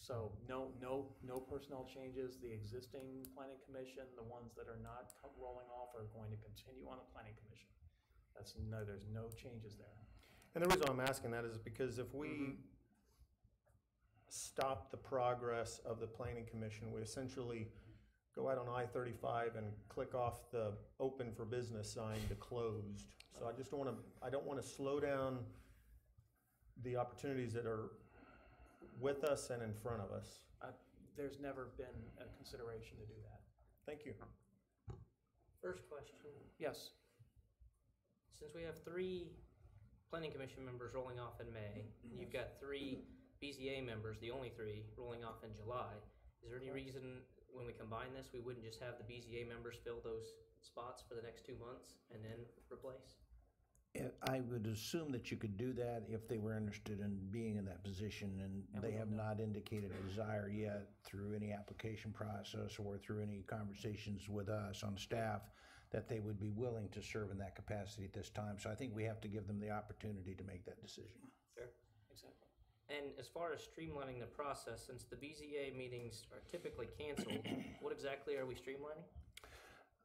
So no personnel changes. The existing planning commission, the ones that are not rolling off, are going to continue on the planning commission. There's no changes there. And the reason I'm asking that is because if we stop the progress of the planning commission, we essentially go out on I-35 and click off the open for business sign to closed. So I don't want to slow down the opportunities that are with us and in front of us. There's never been a consideration to do that. Thank you. First question. Yes. Since we have 3 planning commission members rolling off in May, and you've got 3 BZA members, the only 3, rolling off in July, is there any reason when we combine this, we wouldn't just have the BZA members fill those spots for the next 2 months and then replace? I would assume that you could do that if they were interested in being in that position, and they have not indicated a desire yet through any application process or through any conversations with us on staff that they would be willing to serve in that capacity at this time. So I think we have to give them the opportunity to make that decision. Sure. Exactly. And as far as streamlining the process, since the BZA meetings are typically canceled, what exactly are we streamlining?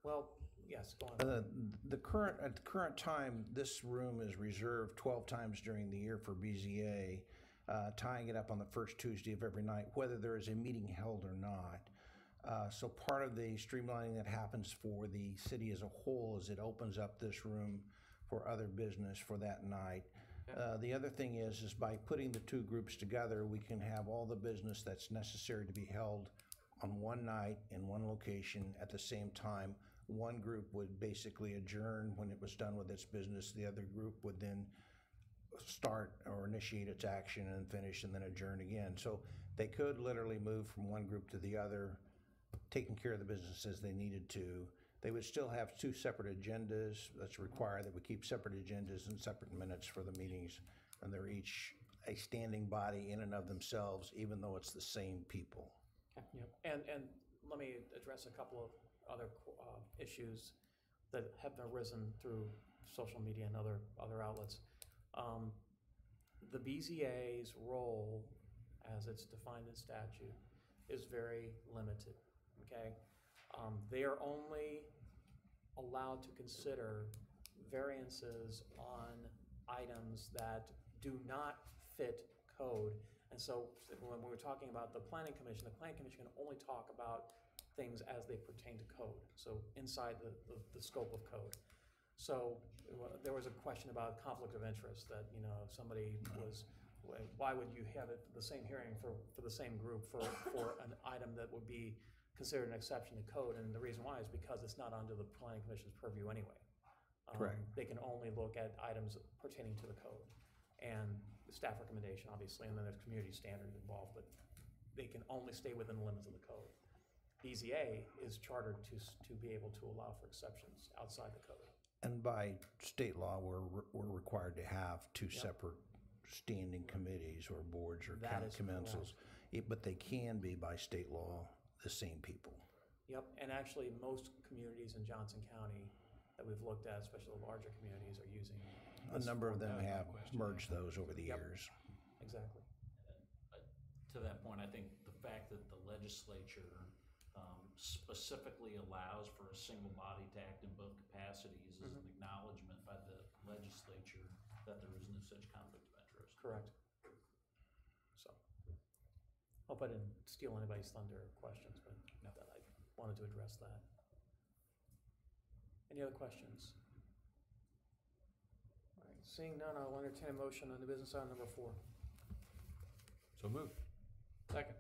Well, yes, go on. At the current time, this room is reserved 12 times during the year for BZA, tying it up on the first Tuesday of every night, whether there is a meeting held or not. So part of the streamlining that happens for the city as a whole is it opens up this room for other business for that night. The other thing is by putting the 2 groups together, we can have all the business that's necessary to be held on one night in one location at the same time. One group would basically adjourn when it was done with its business. The other group would then start or initiate its action and finish and then adjourn again. So they could literally move from one group to the other, taking care of the business as they needed to. They would still have 2 separate agendas. That's required that we keep separate agendas and separate minutes for the meetings, and they're each a standing body in and of themselves, even though it's the same people. Yep. And let me address a couple of other issues that have arisen through social media and other outlets. The BZA's role, as it's defined in statute, is very limited. Okay, They are only allowed to consider variances on items that do not fit code. And so when we're talking about the planning commission can only talk about things as they pertain to code, so inside the scope of code. So there was a question about conflict of interest, that, you know, if somebody was, why would you have it the same hearing for the same group for an item that would be considered an exception to code? And the reason why is because it's not under the planning commission's purview anyway. Correct. They can only look at items pertaining to the code and the staff recommendation, obviously, and then there's community standards involved, but they can only stay within the limits of the code. BZA is chartered to be able to allow for exceptions outside the code. And by state law, we're required to have two separate standing committees or boards or county commensals. But they can be, by state law, the same people. Yep, and actually most communities in Johnson County that we've looked at, especially the larger communities, are using. A number of them have merged those over the years. Exactly. To that point, I think the fact that the legislature specifically allows for a single body to act in both capacities is an acknowledgement by the legislature that there is no such conflict of interest. Correct. So, hope I didn't steal anybody's thunder or questions, but I wanted to address that. Any other questions? All right, seeing none, I'll entertain a motion on the business item number 4. So moved. Second.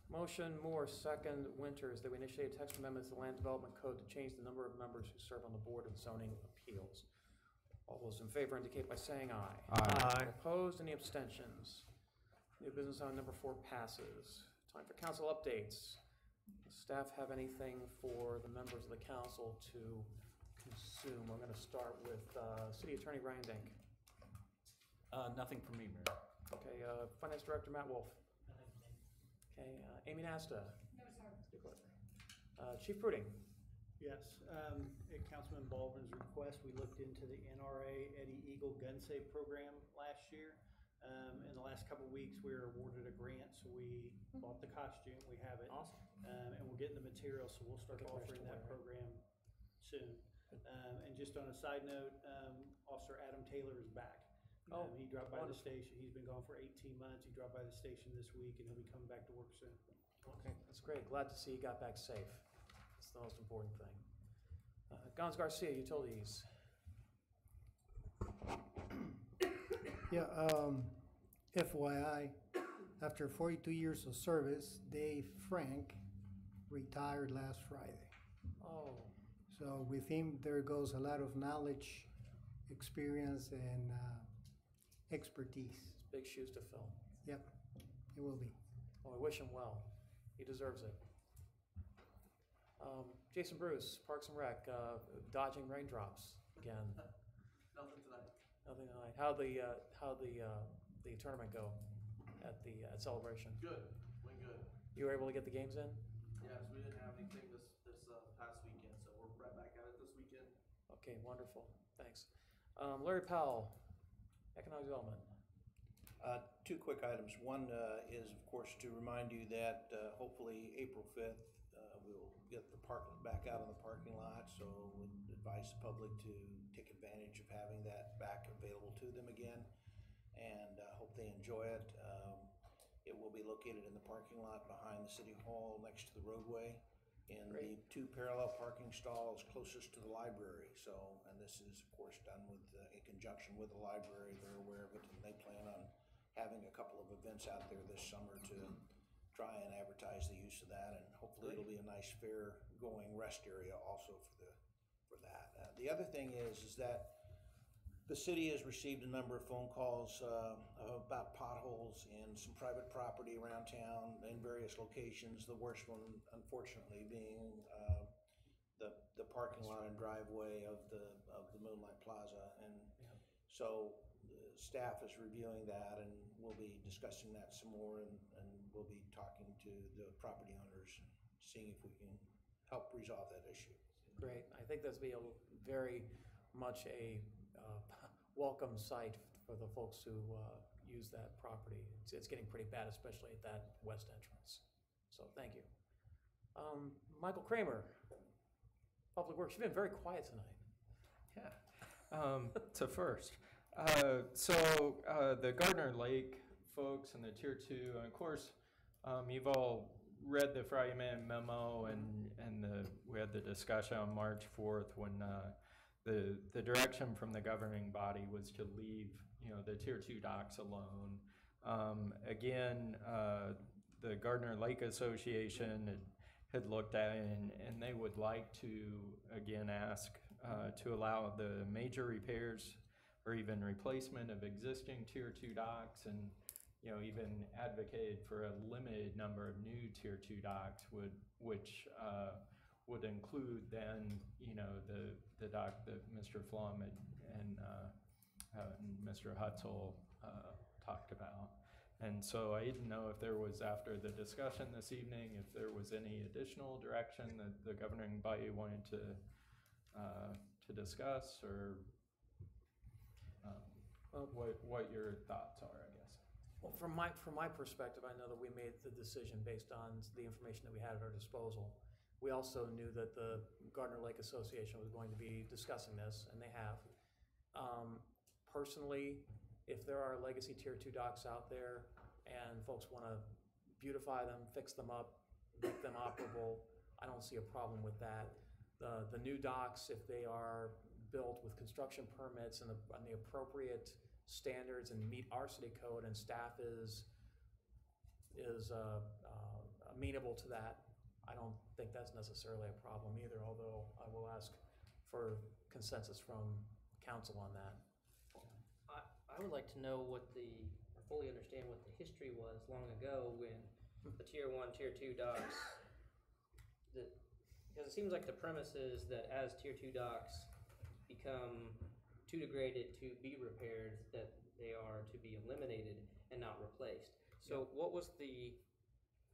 Motion Moore, second Winters, that we initiate text amendments to the Land Development Code to change the number of members who serve on the Board of Zoning Appeals. All those in favor indicate by saying aye. Aye. Opposed? Any abstentions? New business item number 4 passes. Time for council updates. Does staff have anything for the members of the council to consume? I'm going to start with City Attorney Ryan Denk. Nothing from me, Mayor. Okay, Finance Director Matt Wolf. Okay, Amy Nasta. No, sir. Chief Pruding. Yes, at Councilman Baldwin's request, we looked into the NRA Eddie Eagle Gun Safe Program last year. In the last couple of weeks, we were awarded a grant, so we bought the costume, we have it. Awesome. And we're getting the material, so we'll start offering that program soon. And just on a side note, Officer Adam Taylor is back. He dropped by the station. He's been gone for 18 months. He dropped by the station this week, and he'll be coming back to work soon. Okay, that's great. Glad to see you got back safe. That's the most important thing. Gons Garcia, Utilities. Yeah, FYI, after 42 years of service, Dave Frank retired last Friday. Oh. So with him, there goes a lot of knowledge, experience, and expertise. It's big shoes to fill. Yep, it will be. Well, I wish him well. He deserves it. Jason Bruce, Parks and Rec, dodging raindrops again. Nothing tonight. Nothing tonight. How'd the tournament go at Celebration? Good, went good. You were able to get the games in? Yes, we didn't have anything this past weekend, so we're right back at it this weekend. Okay, wonderful. Thanks. Larry Powell, Economic Development. 2 quick items. One is, of course, to remind you that hopefully April 5th, we'll get the parking back out in the parking lot. So we advise the public to take advantage of having that back available to them again, and hope they enjoy it. It will be located in the parking lot behind the City Hall next to the roadway, in the 2 parallel parking stalls closest to the library. So, and this is, of course, done with in conjunction with the library. They're aware of it, and they plan on having a couple of events out there this summer to try and advertise the use of that, and hopefully it'll be a nice fair going rest area also for that. The other thing is that the city has received a number of phone calls about potholes in some private property around town in various locations. The worst one, unfortunately, being the parking lot and driveway of the Moonlight Plaza, and so staff is reviewing that, and we'll be discussing that some more, and we'll be talking to the property owners and seeing if we can help resolve that issue. Great. I think that's be very much a welcome sight for the folks who use that property. It's getting pretty bad, especially at that west entrance. So thank you. Michael Kramer, Public Works. You've been very quiet tonight. Yeah. To first. The Gardner Lake folks and the Tier 2, and of course, you've all read the Friday-Man memo, and we had the discussion on March 4th when the direction from the governing body was to leave, the Tier 2 docks alone. Again, the Gardner Lake Association had looked at it, and they would like to, again, ask to allow the major repairs or even replacement of existing Tier 2 docks, and even advocated for a limited number of new Tier 2 docks, which would include then, the dock that Mr. Flom and Mr. Hutzel talked about. And so I didn't know if there was, after the discussion this evening, if there was any additional direction that the governing body wanted to discuss, or what your thoughts are, I guess. Well, from my perspective, I know that we made the decision based on the information that we had at our disposal. We also knew that the Gardner Lake Association was going to be discussing this, and they have. Personally, if there are legacy Tier 2 docks out there and folks want to beautify them, fix them up, make them operable, I don't see a problem with that. The new docks, if they are built with construction permits and the appropriate standards and meet our city code, and staff is amenable to that, I don't think that's necessarily a problem either, although I will ask for consensus from council on that. I would like to know or fully understand what the history was long ago when the Tier 1, Tier 2 docks, because it seems like the premise is that as Tier 2 docks become too degraded to be repaired, that they are to be eliminated and not replaced. So what was the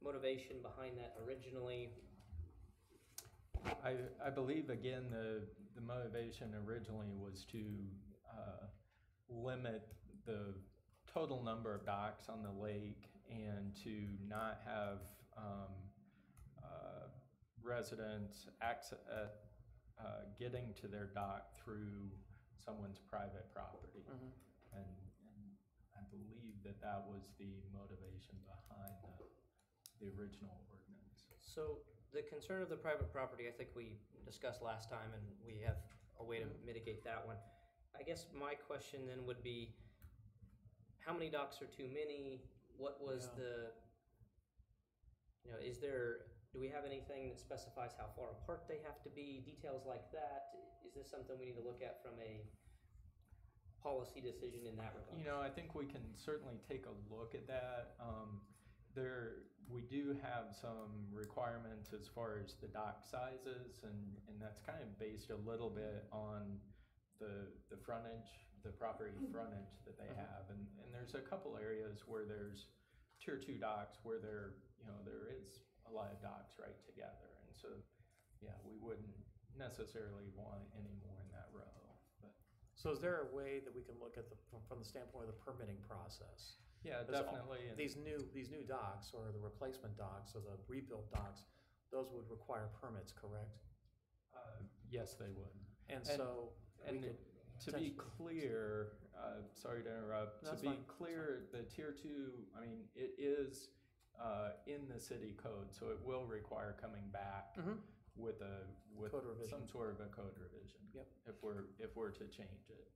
motivation behind that originally? I believe, again, the motivation originally was to limit the total number of docks on the lake, and to not have residents getting to their dock through someone's private property. And I believe that was the motivation behind the original ordinance. So the concern of the private property, I think we discussed last time, and we have a way to mitigate that one. I guess my question then would be, how many docks are too many? What was do we have anything that specifies how far apart they have to be? Details like that? Is this something we need to look at from a policy decision in that regard? I think we can certainly take a look at that. We do have some requirements as far as the dock sizes, and that's kind of based a little bit on the frontage, the property frontage that they have. And there's a couple areas where there's Tier 2 docks where there is a lot of docks right together. And so, we wouldn't necessarily want any more in that row. So is there a way that we can look at from the standpoint of the permitting process? Yeah, definitely. These new docks, or the replacement docks, or the rebuilt docks, those would require permits, correct? Yes, they would. And so, to be clear, sorry to interrupt. No, to be clear, the Tier 2, it is in the city code, so it will require coming back with some sort of a code revision. Yep. If we're to change it.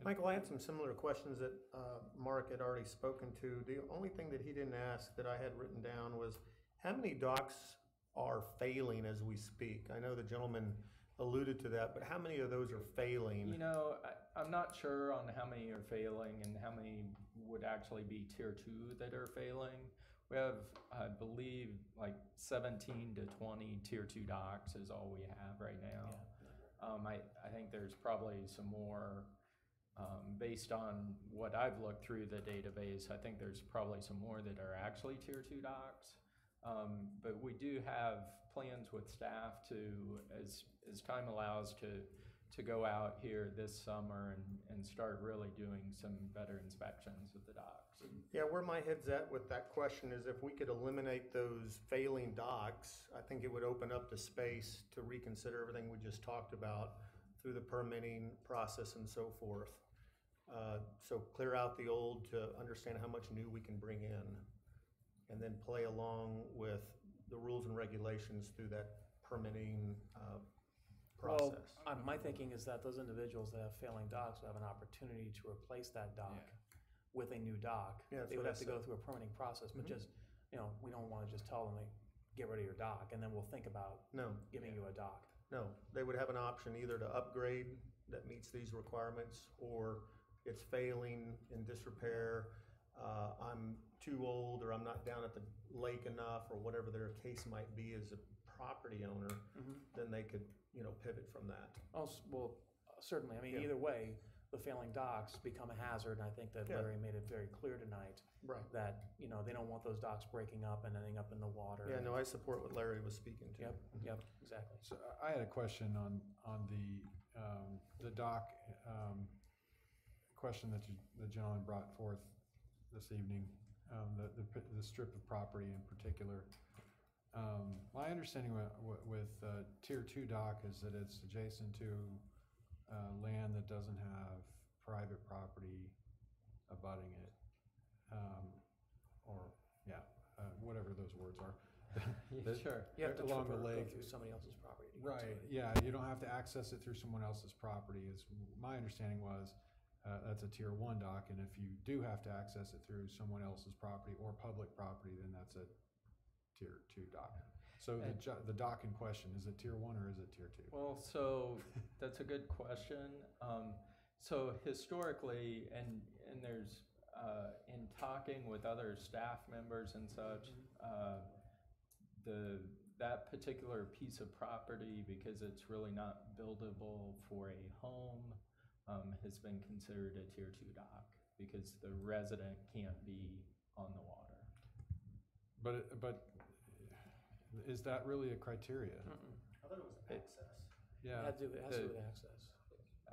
Michael, I had some similar questions that Mark had already spoken to. The only thing that he didn't ask that I had written down was, how many docks are failing as we speak? I know the gentleman alluded to that, but how many of those are failing? I'm not sure on how many are failing and how many would actually be Tier 2 that are failing. We have, I believe, like 17 to 20 Tier 2 docks is all we have right now. Yeah. I think there's probably some more, based on what I've looked through the database, I think there's probably some more that are actually Tier 2 docks. But we do have plans with staff to, as time allows, to to go out here this summer and start really doing some better inspections of the docks. Yeah, where my head's at with that question is if we could eliminate those failing docks, I think it would open up the space to reconsider everything we just talked about through the permitting process and so forth. So clear out the old to understand how much new we can bring in, and then play along with the rules and regulations through that permitting process. Well, my thinking is that those individuals that have failing docks will have an opportunity to replace that dock with a new dock. Yeah, that's they would what have I to go said. through a permitting process, but just, we don't want to just tell them to get rid of your dock and then we'll think about giving you a dock. No, they would have an option either to upgrade that meets these requirements, or it's failing in disrepair, I'm too old, or I'm not down at the lake enough, or whatever their case might be as a property owner, then they could, pivot from that. Oh, well, certainly. I mean, Yeah. either way, the failing docks become a hazard, and I think that Yeah. Larry made it very clear tonight Right. that, they don't want those docks breaking up and ending up in the water. Yeah, no, I support what Larry was speaking to. Yep, exactly. So I had a question on the dock question that the gentleman brought forth this evening, the strip of property in particular. My understanding with Tier 2 dock is that it's adjacent to land that doesn't have private property abutting it, whatever those words are. Sure. You have to along the go lake. through somebody else's property. to get to Right, it. yeah, you don't have to access it through someone else's property, is my understanding was, that's a Tier 1 dock, and if you do have to access it through someone else's property or public property, then that's a Tier 2 dock. So the dock in question, is it Tier 1 or is it Tier 2? Well, so that's a good question. So historically, and there's, in talking with other staff members and such, that particular piece of property, because it's really not buildable for a home, has been considered a Tier 2 dock because the resident can't be on the water. But is that really a criteria? I thought it was access. Yeah. It has to do with access.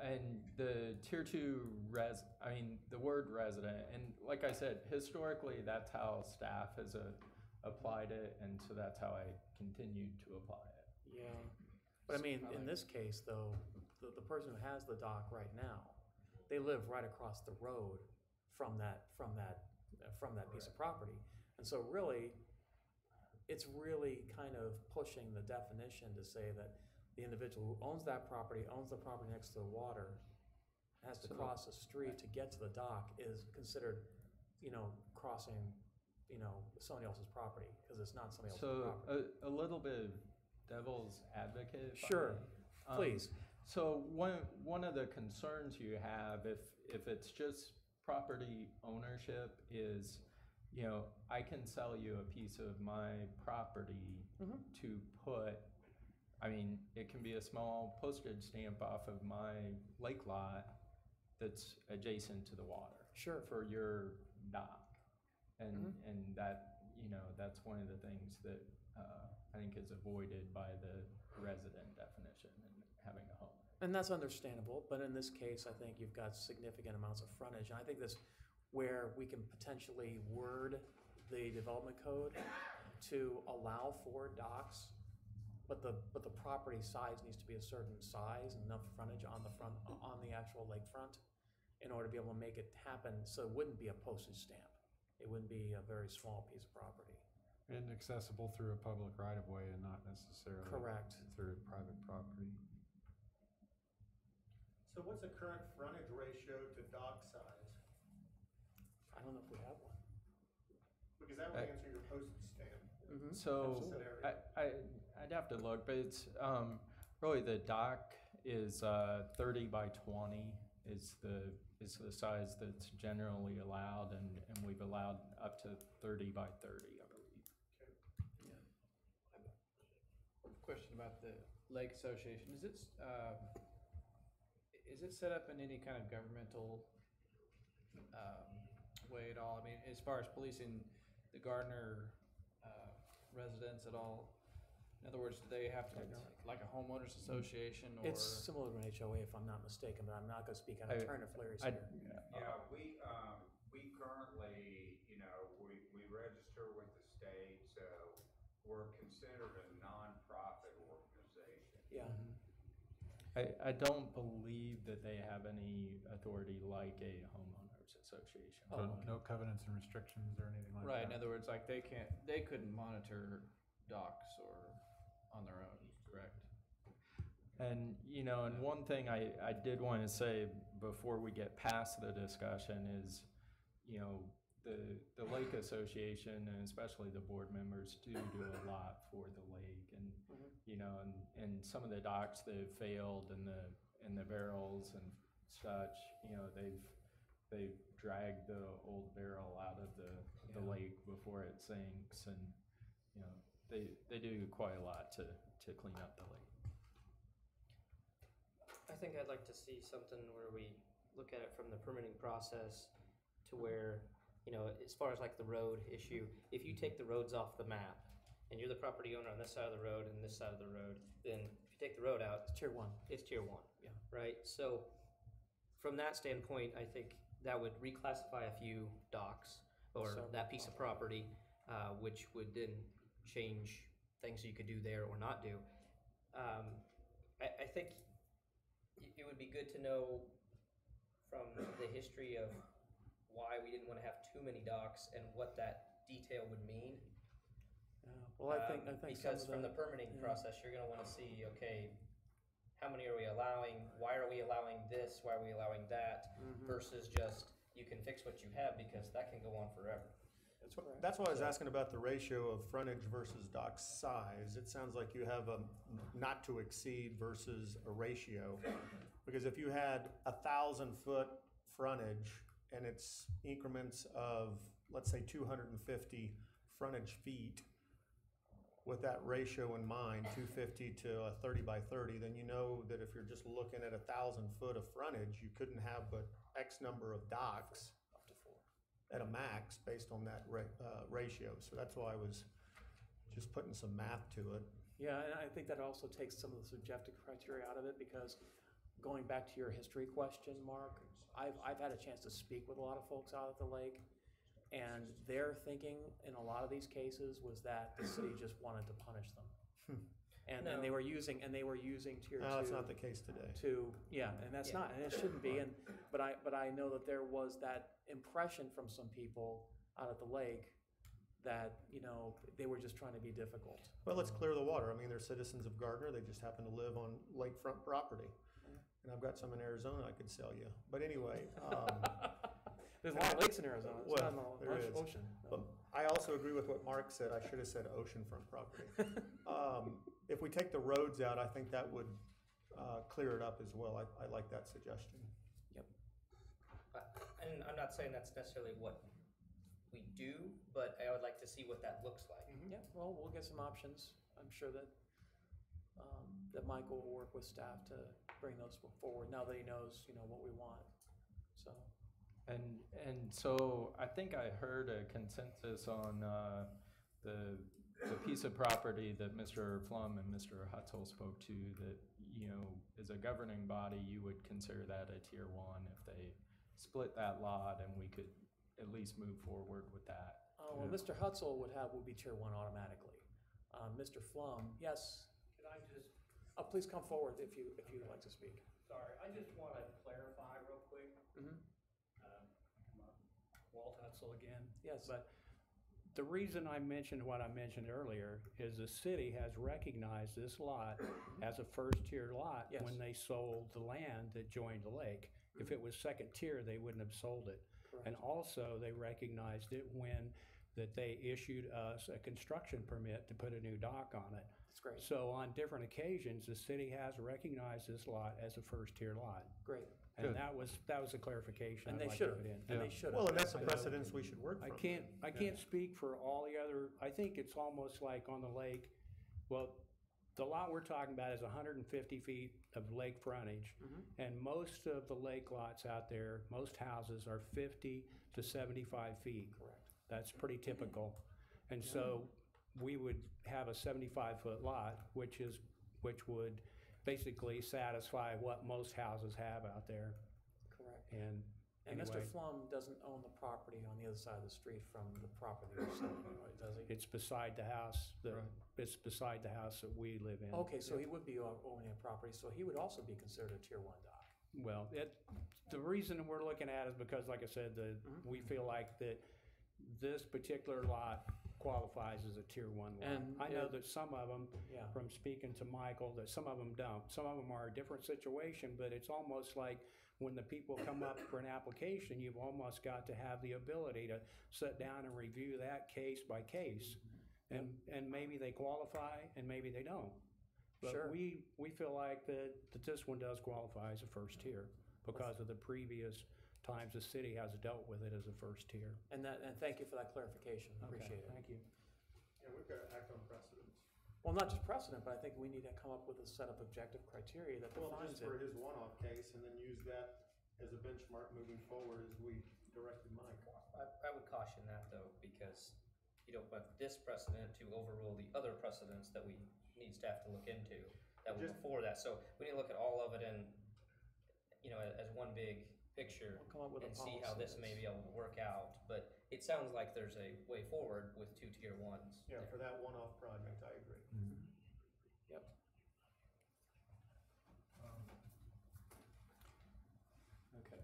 And the Tier 2 the word resident, and like I said, historically, that's how staff has applied it, and so that's how I continued to apply it. Yeah, but I mean, in this case, though, the person who has the dock right now, they live right across the road from that piece of property, and so really, it's really kind of pushing the definition to say that the individual who owns that property, owns the property next to the water, has to cross the street to get to the dock, is considered, crossing, somebody else's property, because it's not somebody else's property. So a little bit of devil's advocate. if I Sure, may. please. So one of the concerns you have, if it's just property ownership, is, I can sell you a piece of my property to put, it can be a small postage stamp off of my lake lot that's adjacent to the water. Sure. For your dock. And that, that's one of the things that I think is avoided by the resident definition and having a home. And that's understandable, but in this case, I think you've got significant amounts of frontage, and I think this, where we can potentially word the development code to allow for docks, but the property size needs to be a certain size, enough frontage on the actual lakefront, in order to be able to make it happen, so it wouldn't be a postage stamp. It wouldn't be a very small piece of property. And accessible through a public right-of-way and not necessarily Correct. through private property. So what's the current frontage ratio to dock size? I don't know if we have one. Because that would answer your postage stamp. So I'd have to look, but it's really the dock is 30 by 20 is the size that's generally allowed, and we've allowed up to 30 by 30, I believe. Question about the Lake Association. Is it set up in any kind of governmental way at all? As far as policing the Gardner residents at all, In other words, do they have to, like a homeowners association or? It's similar to an HOA if I'm not mistaken, but I'm not gonna speak out of turn if Larry's here. Yeah, we currently, we register with the state, so we're considered a nonprofit organization. Yeah. I don't believe that they have any authority like a homeowners association. So no covenants and restrictions or anything like that? Right, in other words, like they couldn't monitor docks or on their own, correct? And, and one thing I did want to say before we get past the discussion is, the Lake Association and especially the board members do a lot for the lake and, and some of the docks that have failed and the barrels and such, they've dragged the old barrel out of the lake before it sinks and, they do quite a lot to clean up the lake. I think I'd like to see something where we look at it from the permitting process to where, as far as like the road issue, if you take the roads off the map and you're the property owner on this side of the road and this side of the road, then if you take the road out, It's tier 1. it's tier 1. Yeah. Right? So from that standpoint, I think that would reclassify a few docks or that piece of property, which would then change things you could do there or not do. I think it would be good to know from the history of why we didn't want to have too many docks and what that detail would mean. Well, I think because from the permitting process, you're going to want to see, okay, how many are we allowing? Why are we allowing this? Why are we allowing that? Versus just you can fix what you have because that can go on forever. That's why I was asking about the ratio of frontage versus dock size. It sounds like you have a not to exceed versus a ratio. Because if you had 1,000-foot frontage and it's increments of, let's say, 250 frontage feet, with that ratio in mind, 250 to a 30 by 30, then you know that if you're just looking at 1,000 foot of frontage, you couldn't have but X number of docks at a max based on that ratio. So that's why I was just putting some math to it. Yeah, and I think that also takes some of the subjective criteria out of it because going back to your history question, Mark, I've had a chance to speak with a lot of folks out at the lake, and their thinking in a lot of these cases was that the city just wanted to punish them. And they were using tier 2. No, that's not the case today. And that's not, and it shouldn't be. But I know that there was that impression from some people out at the lake that they were just trying to be difficult. Well, let's clear the water. I mean, they're citizens of Gardner. They just happen to live on lakefront property, and I've got some in Arizona I could sell you. But anyway. There's a lot of lakes in Arizona. It's well, not there is. ocean. But I also agree with what Mark said. I should have said oceanfront property. If we take the roads out, I think that would clear it up as well. I like that suggestion. Yep. And I'm not saying that's necessarily what we do, but I would like to see what that looks like. Yeah, well, we'll get some options. I'm sure that that Michael will work with staff to bring those forward now that he knows, what we want. So. And so I think I heard a consensus on the piece of property that Mr. Flum and Mr. Hutzel spoke to that, as a governing body, you would consider that a tier 1 if they split that lot and we could at least move forward with that. Well, Mr. Hutzel would be tier 1 automatically. Mr. Flum, yes. Can I just? Please come forward if you'd like to speak. Sorry, I just want to clarify real quick. Walt Hutzel again. Yes. But the reason I mentioned what I mentioned earlier is the city has recognized this lot as a first-tier lot when they sold the land that joined the lake. If it was second tier, they wouldn't have sold it. Correct. And also, they recognized it when that they issued us a construction permit to put a new dock on it. That's great. So on different occasions, the city has recognized this lot as a first-tier lot. Great. And that was a clarification. And I'd they like should to have. put in. And they should have. Well, and that's the precedence we should work from. I can't speak for all the other. I think it's almost like on the lake. Well, the lot we're talking about is 150 feet of lake frontage, and most of the lake lots out there, most houses are 50 to 75 feet. Correct. That's pretty typical. And so we would have a 75-foot lot, which would basically satisfy what most houses have out there. Correct. And And Mr. anyway, Flum doesn't own the property on the other side of the street from the property you're selling, right, does he? it's beside the house, it's beside the house that we live in. Okay, so he would be owning a property, so he would also be considered a Tier 1 dock. Well, the reason we're looking at is because, like I said, we feel like that this particular lot qualifies as a Tier 1 lot. And I know that some of them, Yeah. from speaking to Michael, that some of them don't. Some of them are a different situation, but it's almost like when the people come up for an application, you've almost got to have the ability to sit down and review that case by case. And maybe they qualify and maybe they don't. But Sure. we feel like that this one does qualify as a first tier because of the previous times the city has dealt with it as a first tier. And thank you for that clarification. Appreciate it. Thank you. Yeah, we've got to act on precedents. Well, not just precedent, but I think we need to come up with a set of objective criteria that Well, defines just for it. his one-off case, and then use that as a benchmark moving forward as we directed Mike. I would caution that though, because you don't want this precedent to overrule the other precedents that we need staff to look into that were before that. So we need to look at all of it in, as one big picture We'll come up with a and see how this policy may be able to work out. But it sounds like there's a way forward with 2 Tier 1s. Yeah, for that one-off project, I agree. Yep. Okay,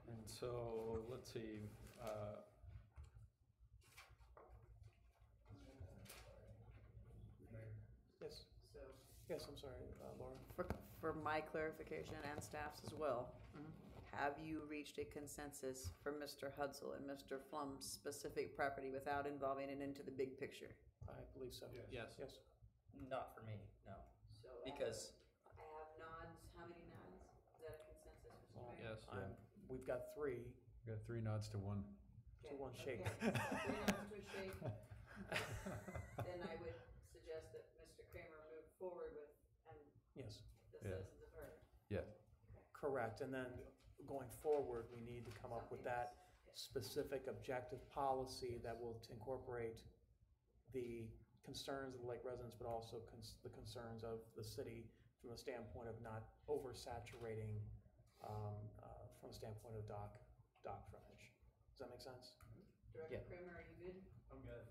and so, let's see, Yes. So, Yes, I'm sorry, Laura. for my clarification and staff's as well, have you reached a consensus for Mr. Hudson and Mr. Flum's specific property without involving it into the big picture? I believe so. Yes. Yes. Not for me, no. So Because I have nods. How many nods? Is that a consensus, Mr. Mayor? Yes. We've got 3 We got 3 nods to 1. to 1 shake. Okay, so 3 nods to a shake. Then I would suggest that Mr. Kramer move forward with, and Yes. the citizens have heard. Yeah. Correct, and then going forward, we need to come up with that specific objective policy that will incorporate the concerns of the lake residents, but also the concerns of the city from the standpoint of not oversaturating, from the standpoint of dock frontage. Does that make sense? Director Kramer, are you good? I'm good.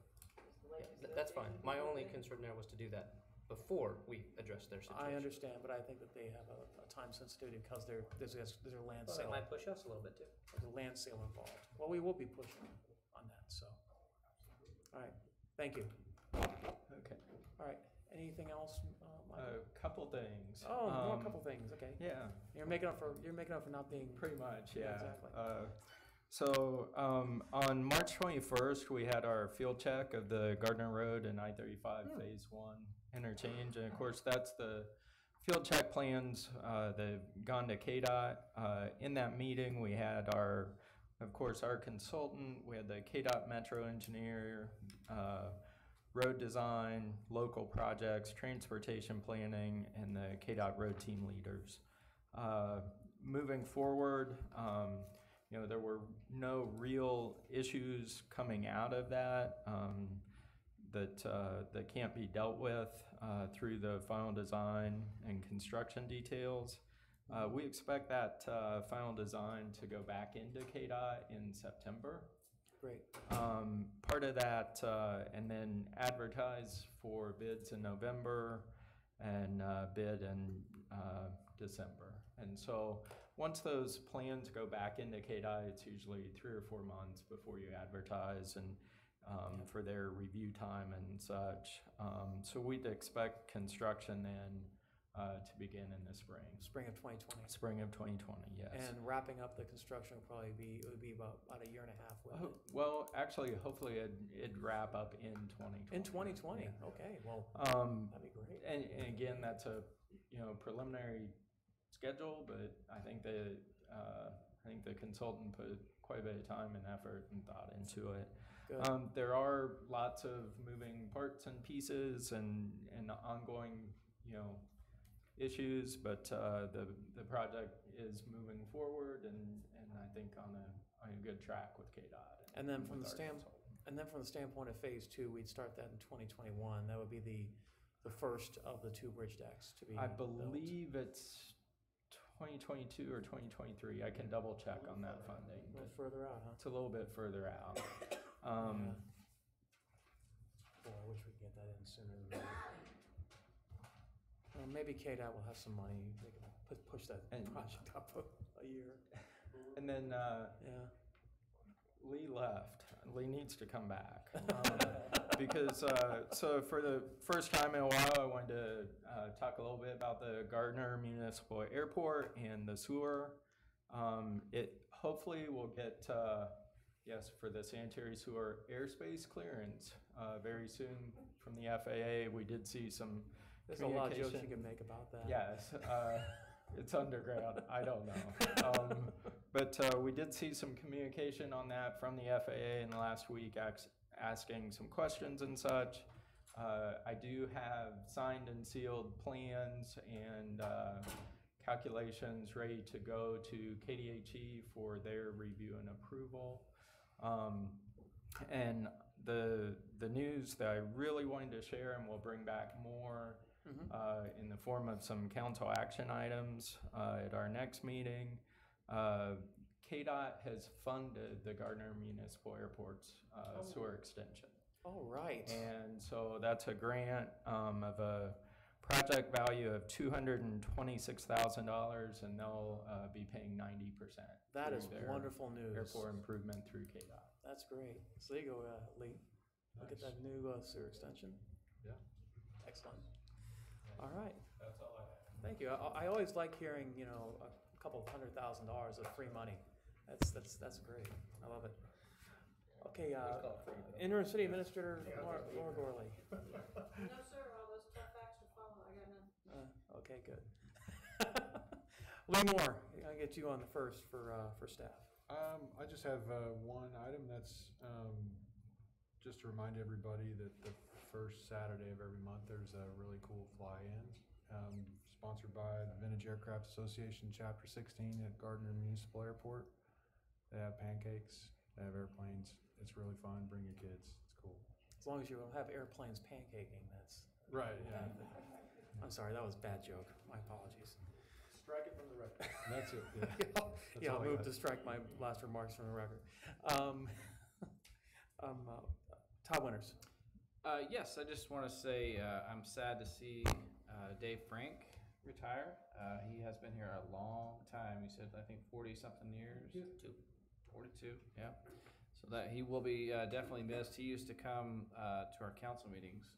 Is the lake that's fine. association My good? only concern there was to do that before we address their situation. I understand, but I think that they have a time sensitivity because there's a land Well, sale. it might push us a little bit too. There's a land sale involved. Well, we will be pushing on that, so. All right, thank you. okay. All right, anything else, Michael? A couple things. Oh, more a couple things, okay. Yeah. You're making up for not being. Pretty much, Yeah, yeah. exactly. So on March 21st, we had our field check of the Gardner Road and I-35 Phase 1 interchange. And of course, that's the field check plans that have gone to KDOT. In that meeting, we had our consultant, we had the KDOT Metro engineer, road design, local projects, transportation planning, and the KDOT road team leaders. Moving forward, there were no real issues coming out of that that can't be dealt with through the final design and construction details. We expect that final design to go back into KDOT in September. Great. Part of that, and then advertise for bids in November and bid in December. And so once those plans go back into KDOT, it's usually 3 or 4 months before you advertise and for their review time and such. So we'd expect construction then to begin in the spring. Spring of 2020. Spring of 2020, yes. And wrapping up the construction would probably be about a year and a half, wouldn't it? Well, actually, hopefully it'd wrap up in 2020. In 2020, Yeah. okay, well, that'd be great. And again, that's a preliminary schedule, but I think the consultant put quite a bit of time and effort and thought into it. Good. There are lots of moving parts and pieces and ongoing, issues, but the project is moving forward and I think on a good track with KDOT. And then from the And then from the standpoint of phase 2, we'd start that in 2021. That would be the first of the 2 bridge decks to be I built. believe it's 2022 or 2023. I can double check on that funding. A little further out, huh? It's a little bit further out. Boy, I wish we could get that in sooner than later. Well, maybe KDOT will have some money. They can push that project up a year. And then Lee left. Lee needs to come back. Because, so for the first time in a while, I wanted to talk a little bit about the Gardner Municipal Airport and the sewer. It hopefully will get, yes, for the sanitary sewer airspace clearance very soon from the FAA. We did see some There's a lot of jokes you can make about that. Yes. It's underground. I don't know. But we did see some communication on that from the FAA in the last week, asking some questions and such. I do have signed and sealed plans and calculations ready to go to KDHE for their review and approval. And the news that I really wanted to share, and we'll bring back more in the form of some council action items at our next meeting. KDOT has funded the Gardner Municipal Airport's sewer extension. Oh, right. And so that's a grant of a project value of $226,000, and they'll be paying 90%. That is wonderful news. Airport improvement through KDOT. That's great. So there you go, Lee. Look at that new sewer extension. Yeah. Excellent. All right. That's all I have. Thank you. I always like hearing, a couple of $100,000 of free money. That's great. I love it. Okay, interim city administrator Laura Gorley. No, sir, all those tough facts will follow. I got none. Okay, good. Lee Moore, I'll get you on the first for staff. I just have one item that's just to remind everybody that the first Saturday of every month there's a really cool fly-in sponsored by the Vintage Aircraft Association Chapter 16 at Gardner Municipal Airport. They have pancakes, they have airplanes. It's really fun. Bring your kids. It's cool. As long as you don't have airplanes pancaking, that's right. Yeah. I'm sorry, that was a bad joke. My apologies. Strike it from the record. That's it. Yeah. I'll move to strike my last remarks from the record. Todd Winters. Yes, I just want to say I'm sad to see Dave Frank retire. He has been here a long time. He said, I think 40-something years. 42, yeah. So that he will be definitely missed. He used to come to our council meetings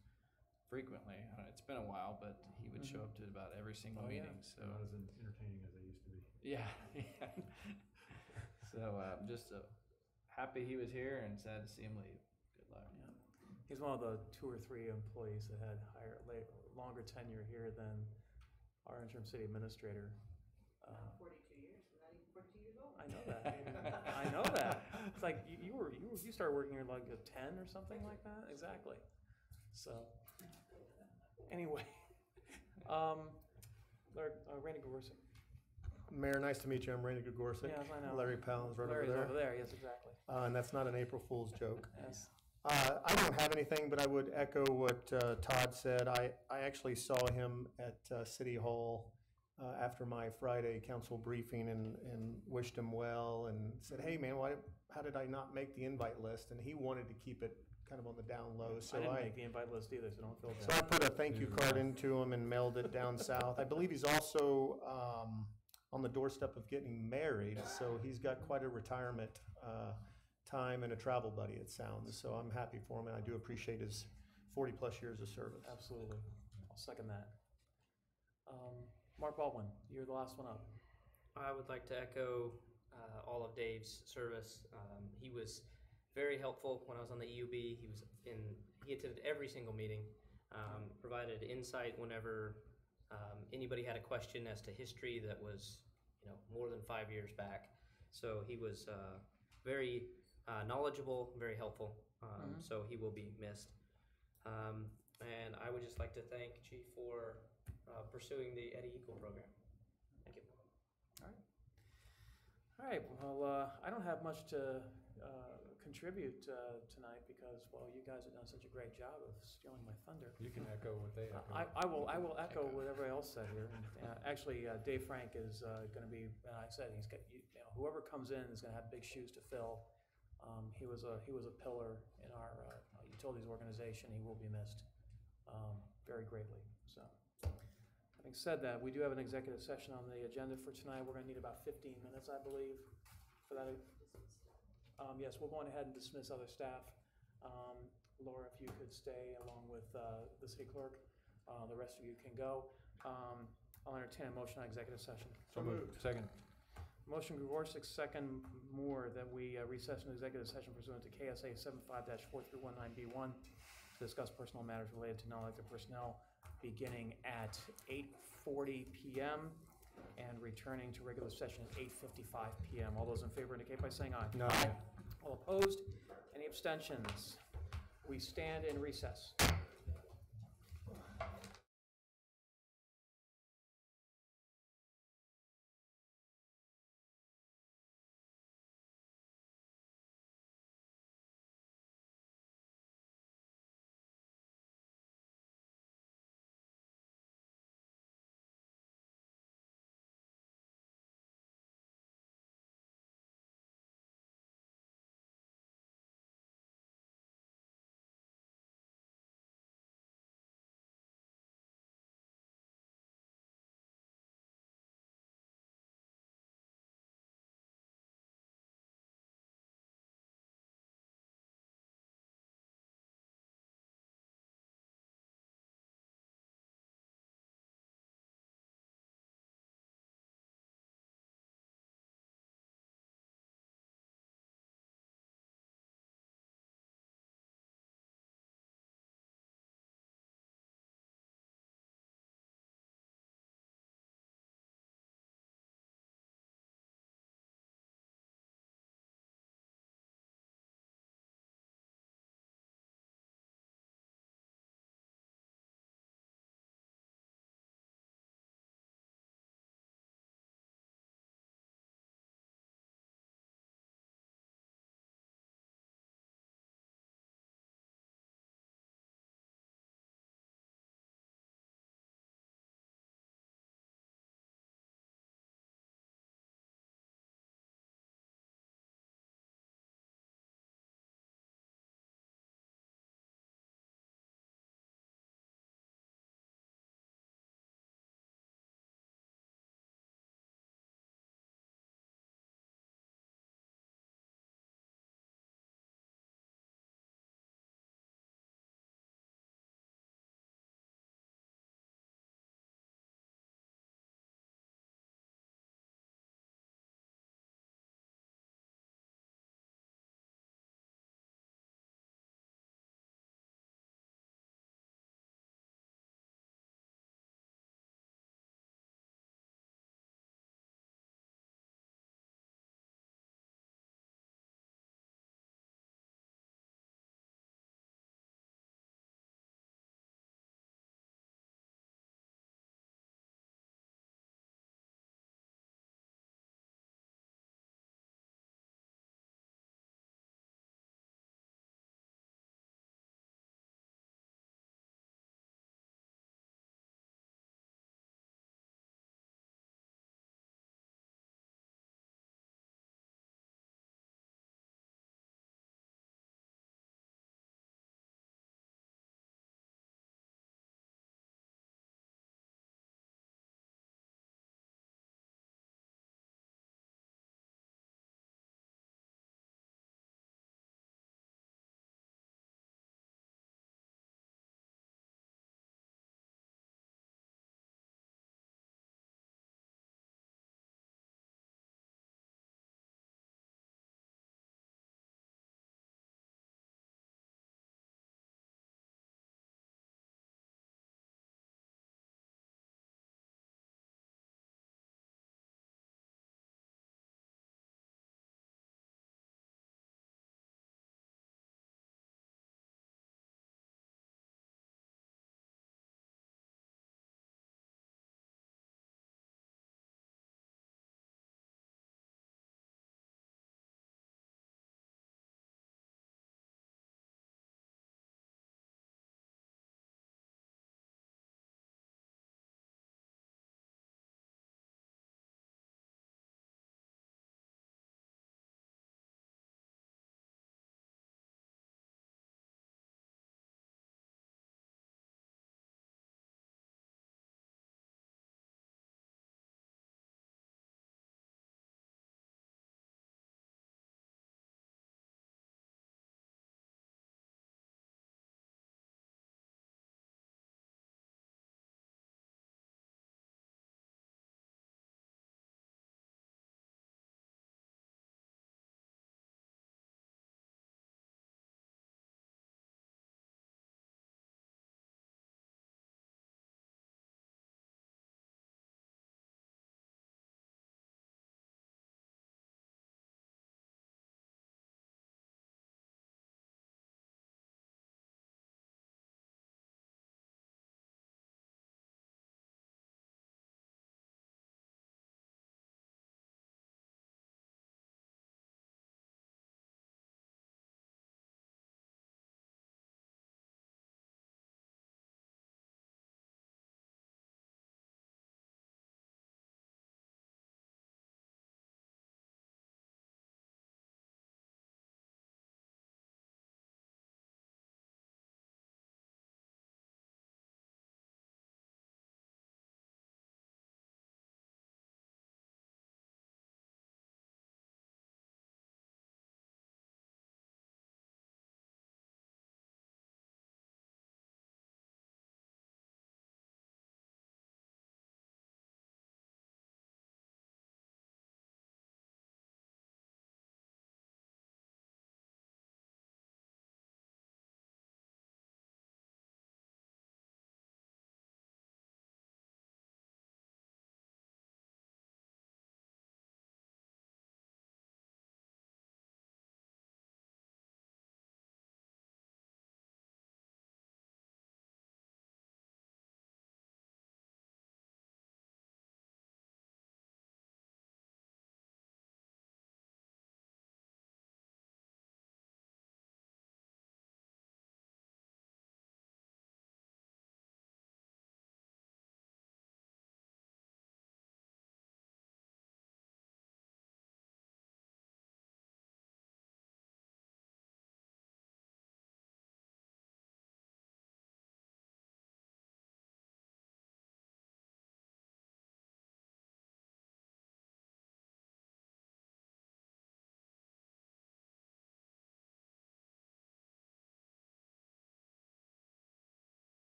frequently. It's been a while, but he would show up to about every single meeting. So not as entertaining as they used to be. Yeah. So just happy he was here and sad to see him leave. Good luck. Yeah. He's one of the 2 or 3 employees that had longer tenure here than our interim city administrator. 42 years. I'm not even 42 years old. I know that. I know that. It's like you started working here like at 10 or something like that. Exactly. So anyway, Randy Gorsick. Mayor, nice to meet you. I'm Randy Gogorsic. Yes, I know. Larry Powell is right Larry's over there. over there. Yes, exactly. And that's not an April Fool's joke. Yes. I don't have anything, but I would echo what Todd said. I actually saw him at City Hall after my Friday council briefing and wished him well and said, hey, man, how did I not make the invite list? And he wanted to keep it kind of on the down low. So I didn't make the invite list either, so don't feel bad. So I put a thank you card into him and mailed it down south. I believe he's also on the doorstep of getting married, so he's got quite a retirement time and a travel buddy, it sounds. So I'm happy for him, and I do appreciate his 40-plus years of service. Absolutely. I'll second that. Mark Baldwin, you're the last one up. I would like to echo all of Dave's service. He was very helpful when I was on the EUB. He attended every single meeting, provided insight whenever anybody had a question as to history that was, more than 5 years back. So he was very knowledgeable, very helpful. So he will be missed. And I would just like to thank Chief for pursuing the Eddie Eagle program. Thank you. All right. Well, I don't have much to contribute tonight because, well, you guys have done such a great job of stealing my thunder. You can echo what they echo. I will echo what everybody else said here. And, actually, Dave Frank is going to be. I said he's got whoever comes in is going to have big shoes to fill. He was a pillar in our utilities organization. He will be missed very greatly. So, having said that, we do have an executive session on the agenda for tonight. We're going to need about 15 minutes, I believe, for that. Yes, we'll go on ahead and dismiss other staff. Laura, if you could stay along with the city clerk. The rest of you can go. I'll entertain a motion on executive session. So moved. Second. Motion Gregorczyk, second Moore, that we recess into executive session pursuant to KSA 75-4319B1 to discuss personal matters related to non-elected personnel, beginning at 8:40 p.m. and returning to regular session at 8:55 p.m. All those in favor indicate by saying aye. Aye. All opposed? Any abstentions? We stand in recess.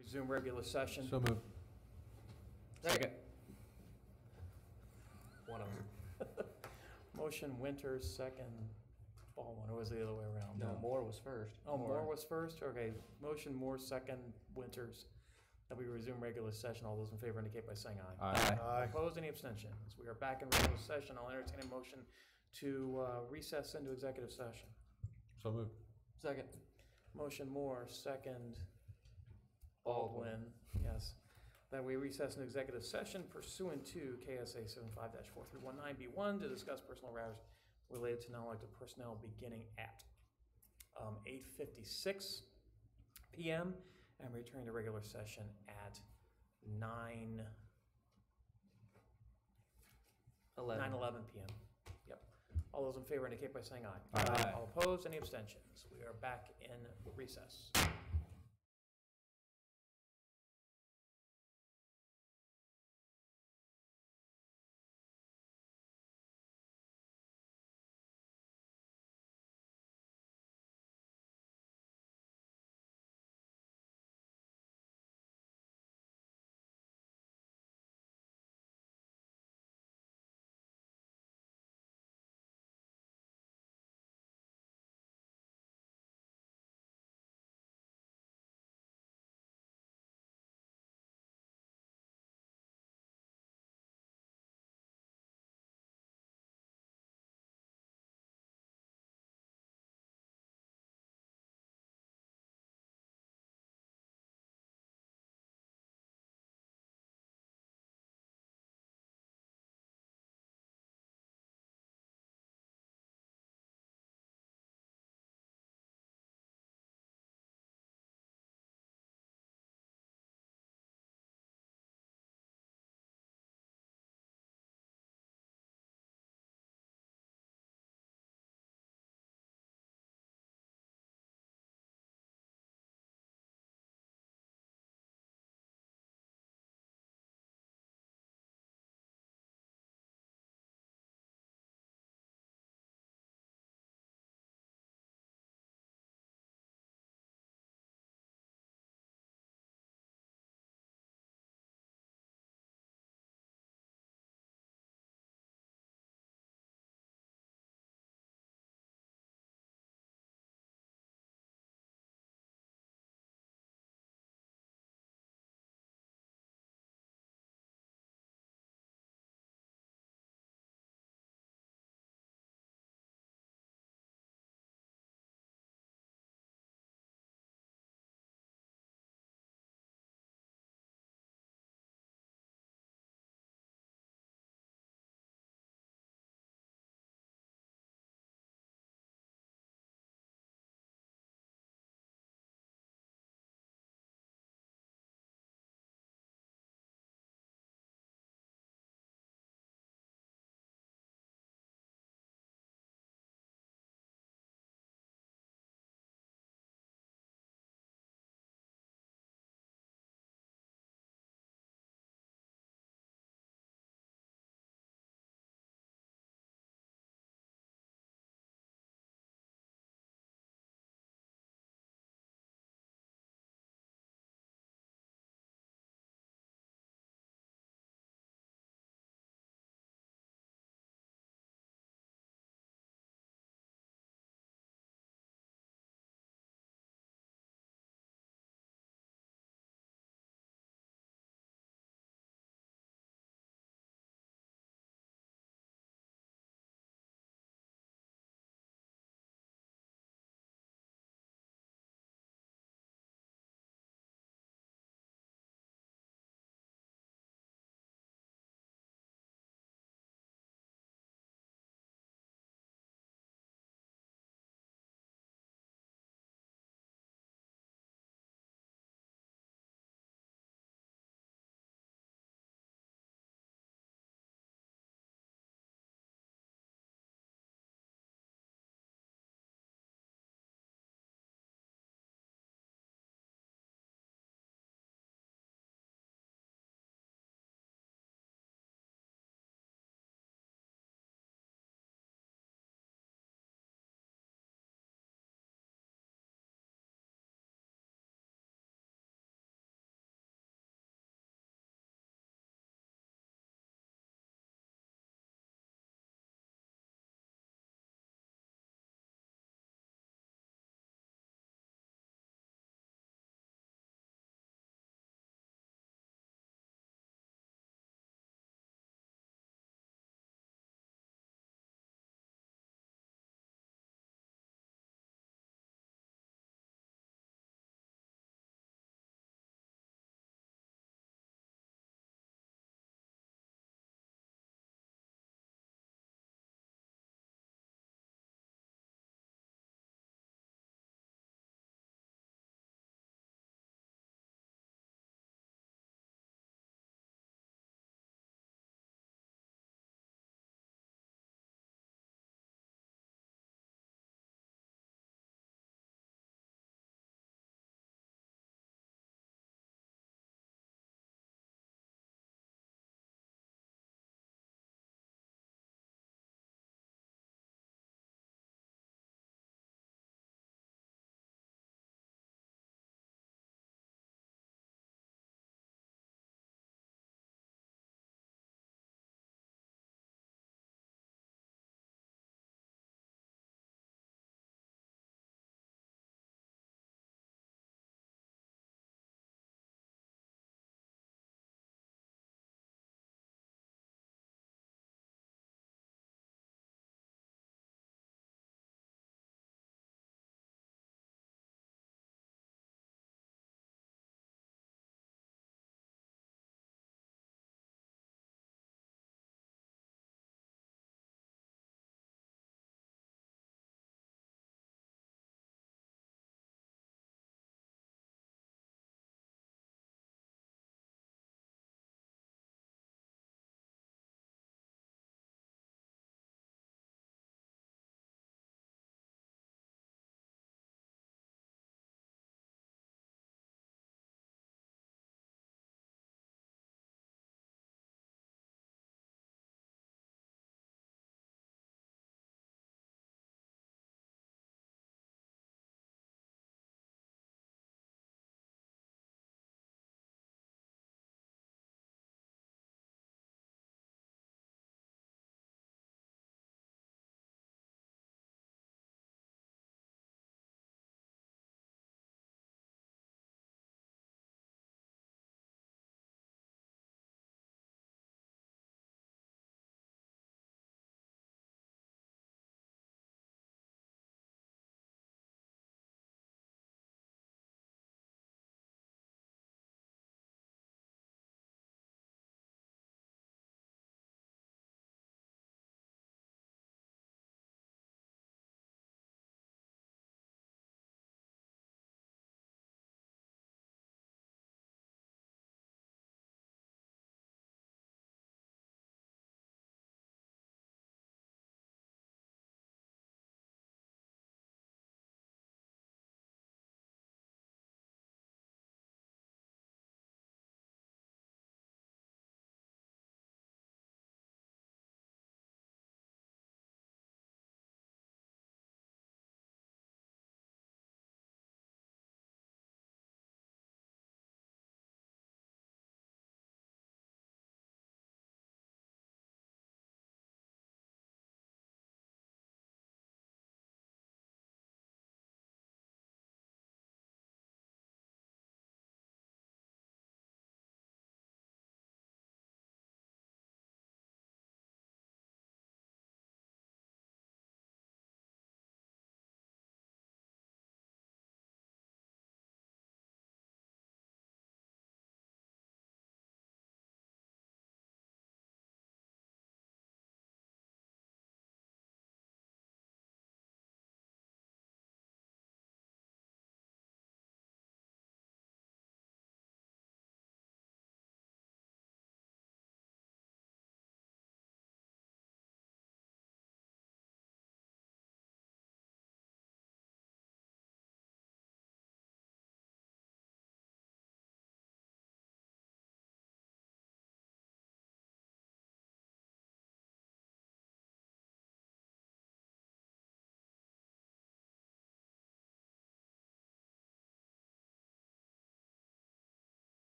Resume regular session. So moved. Second. One of them. Motion Winters, second Baldwin, or was it the other way around? No, Moore was first. Oh, Moore was first? Okay, motion Moore, second Winters, that we resume regular session. All those in favor indicate by saying aye. Aye. Opposed, any abstentions? We are back in regular session. I'll entertain a motion to recess into executive session. So moved. Second. Motion Moore, second Baldwin, yes. That we recess into executive session pursuant to KSA 75-4319B1 to discuss personal matters related to non-elected personnel beginning at 8:56 p.m. and returning to regular session at 9:11 p.m. Yep. All those in favor indicate by saying aye. Aye. All opposed, any abstentions? We are back in recess.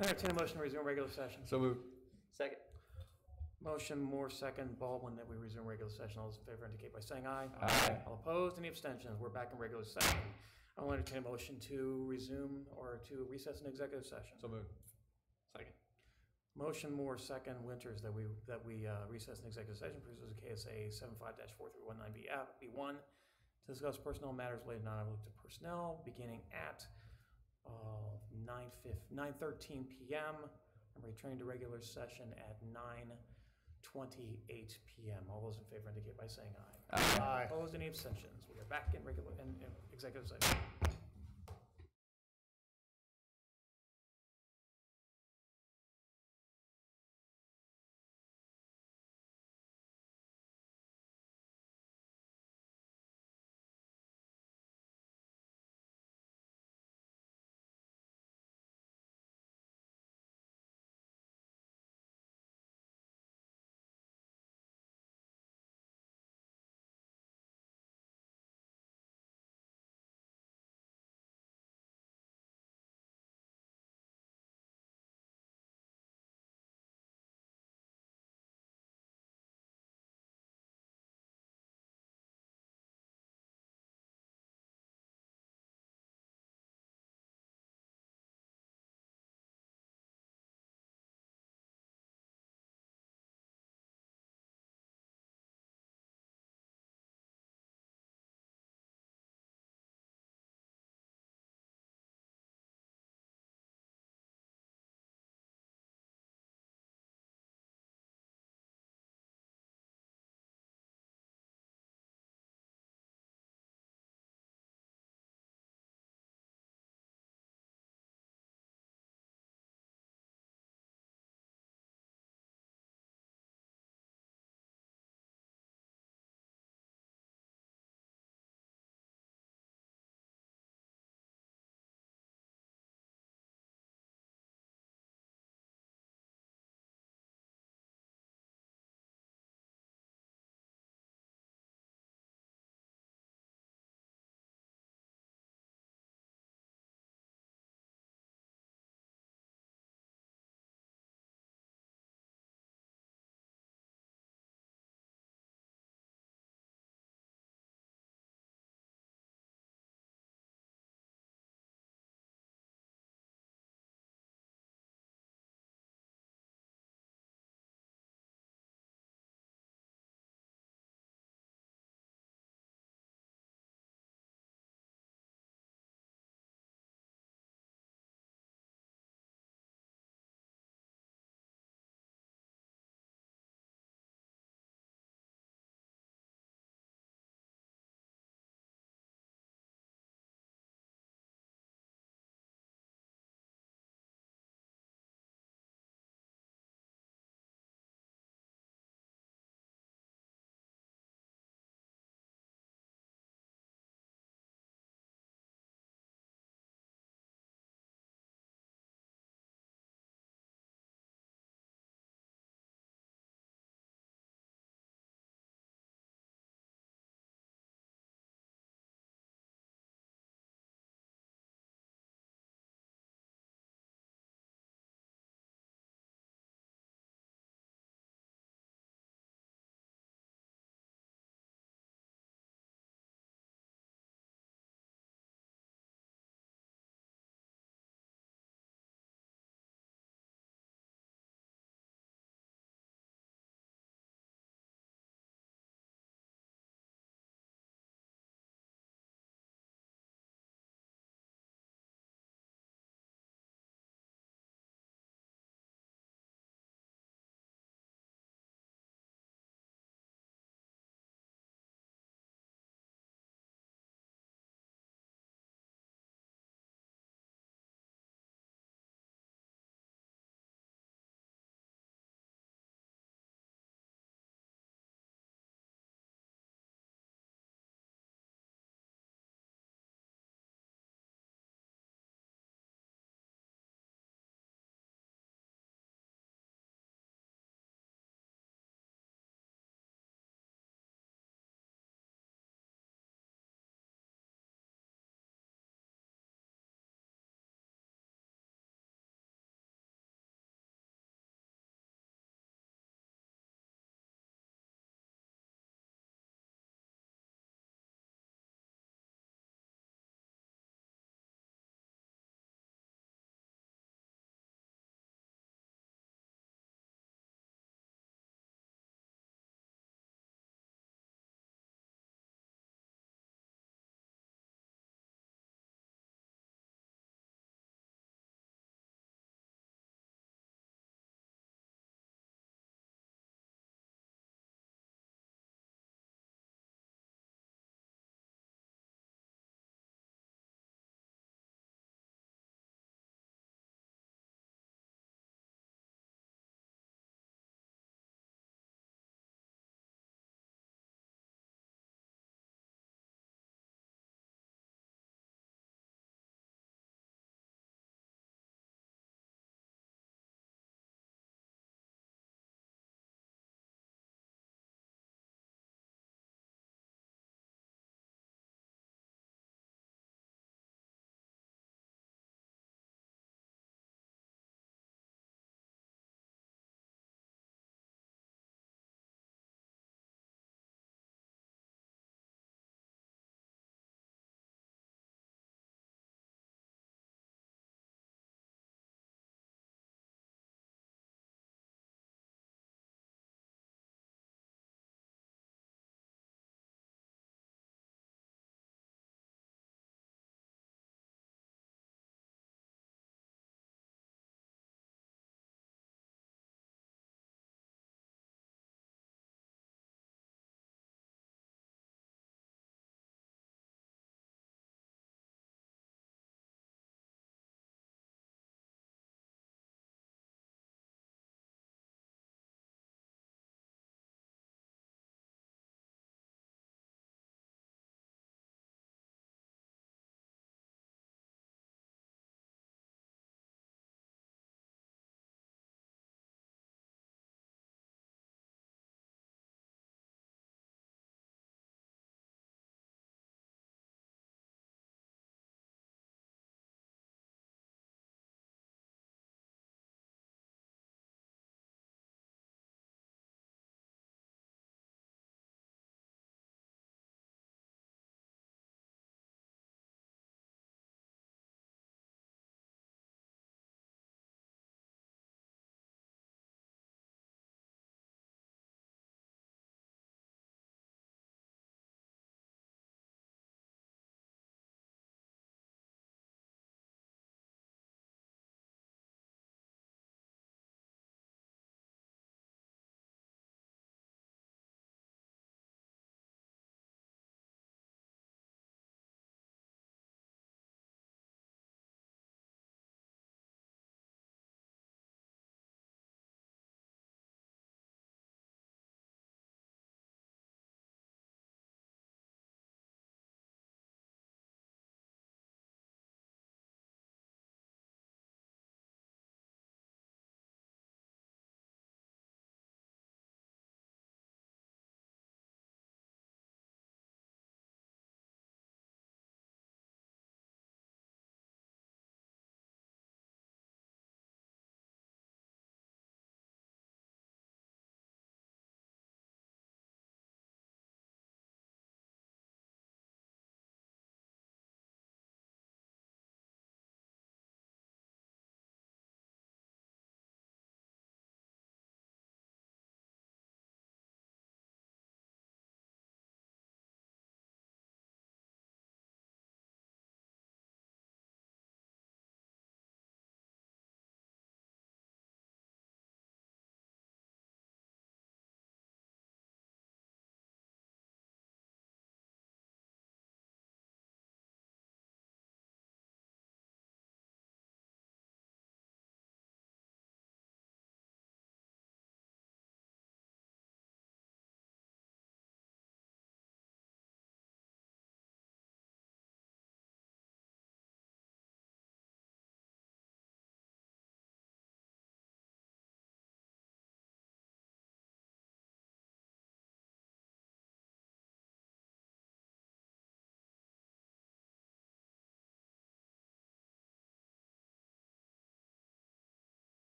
I entertain a motion to resume regular session. So moved. Second. Motion Moore, second Baldwin, that we resume regular session. All those in favor indicate by saying aye. Aye. All opposed, any abstentions? We're back in regular session. I will entertain a motion to resume or to recess an executive session. So moved. Second. Motion Moore, second Winters, that we recess an executive session pursuant to KSA 75-4319B1 to discuss personnel matters related to non-elected personnel beginning at 9:13 p.m. and returning to regular session at 9:28 p.m. All those in favor indicate by saying aye. Aye. Opposed, any abstentions? We are back in executive session.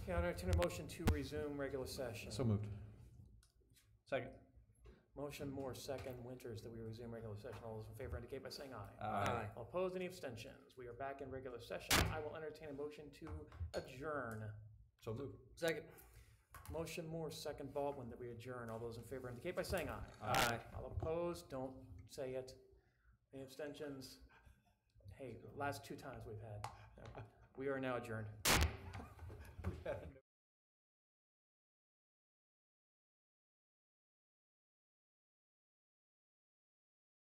Okay, I'll entertain a motion to resume regular session. So moved. Second. Motion Moore, second Winters, that we resume regular session. All those in favor indicate by saying aye. Aye. All opposed, any abstentions? We are back in regular session. I will entertain a motion to adjourn. So moved. Second. Motion Moore, second Baldwin, that we adjourn. All those in favor indicate by saying aye. Aye. All opposed, don't say it. Any abstentions? Hey, last 2 times we've had. We are now adjourned.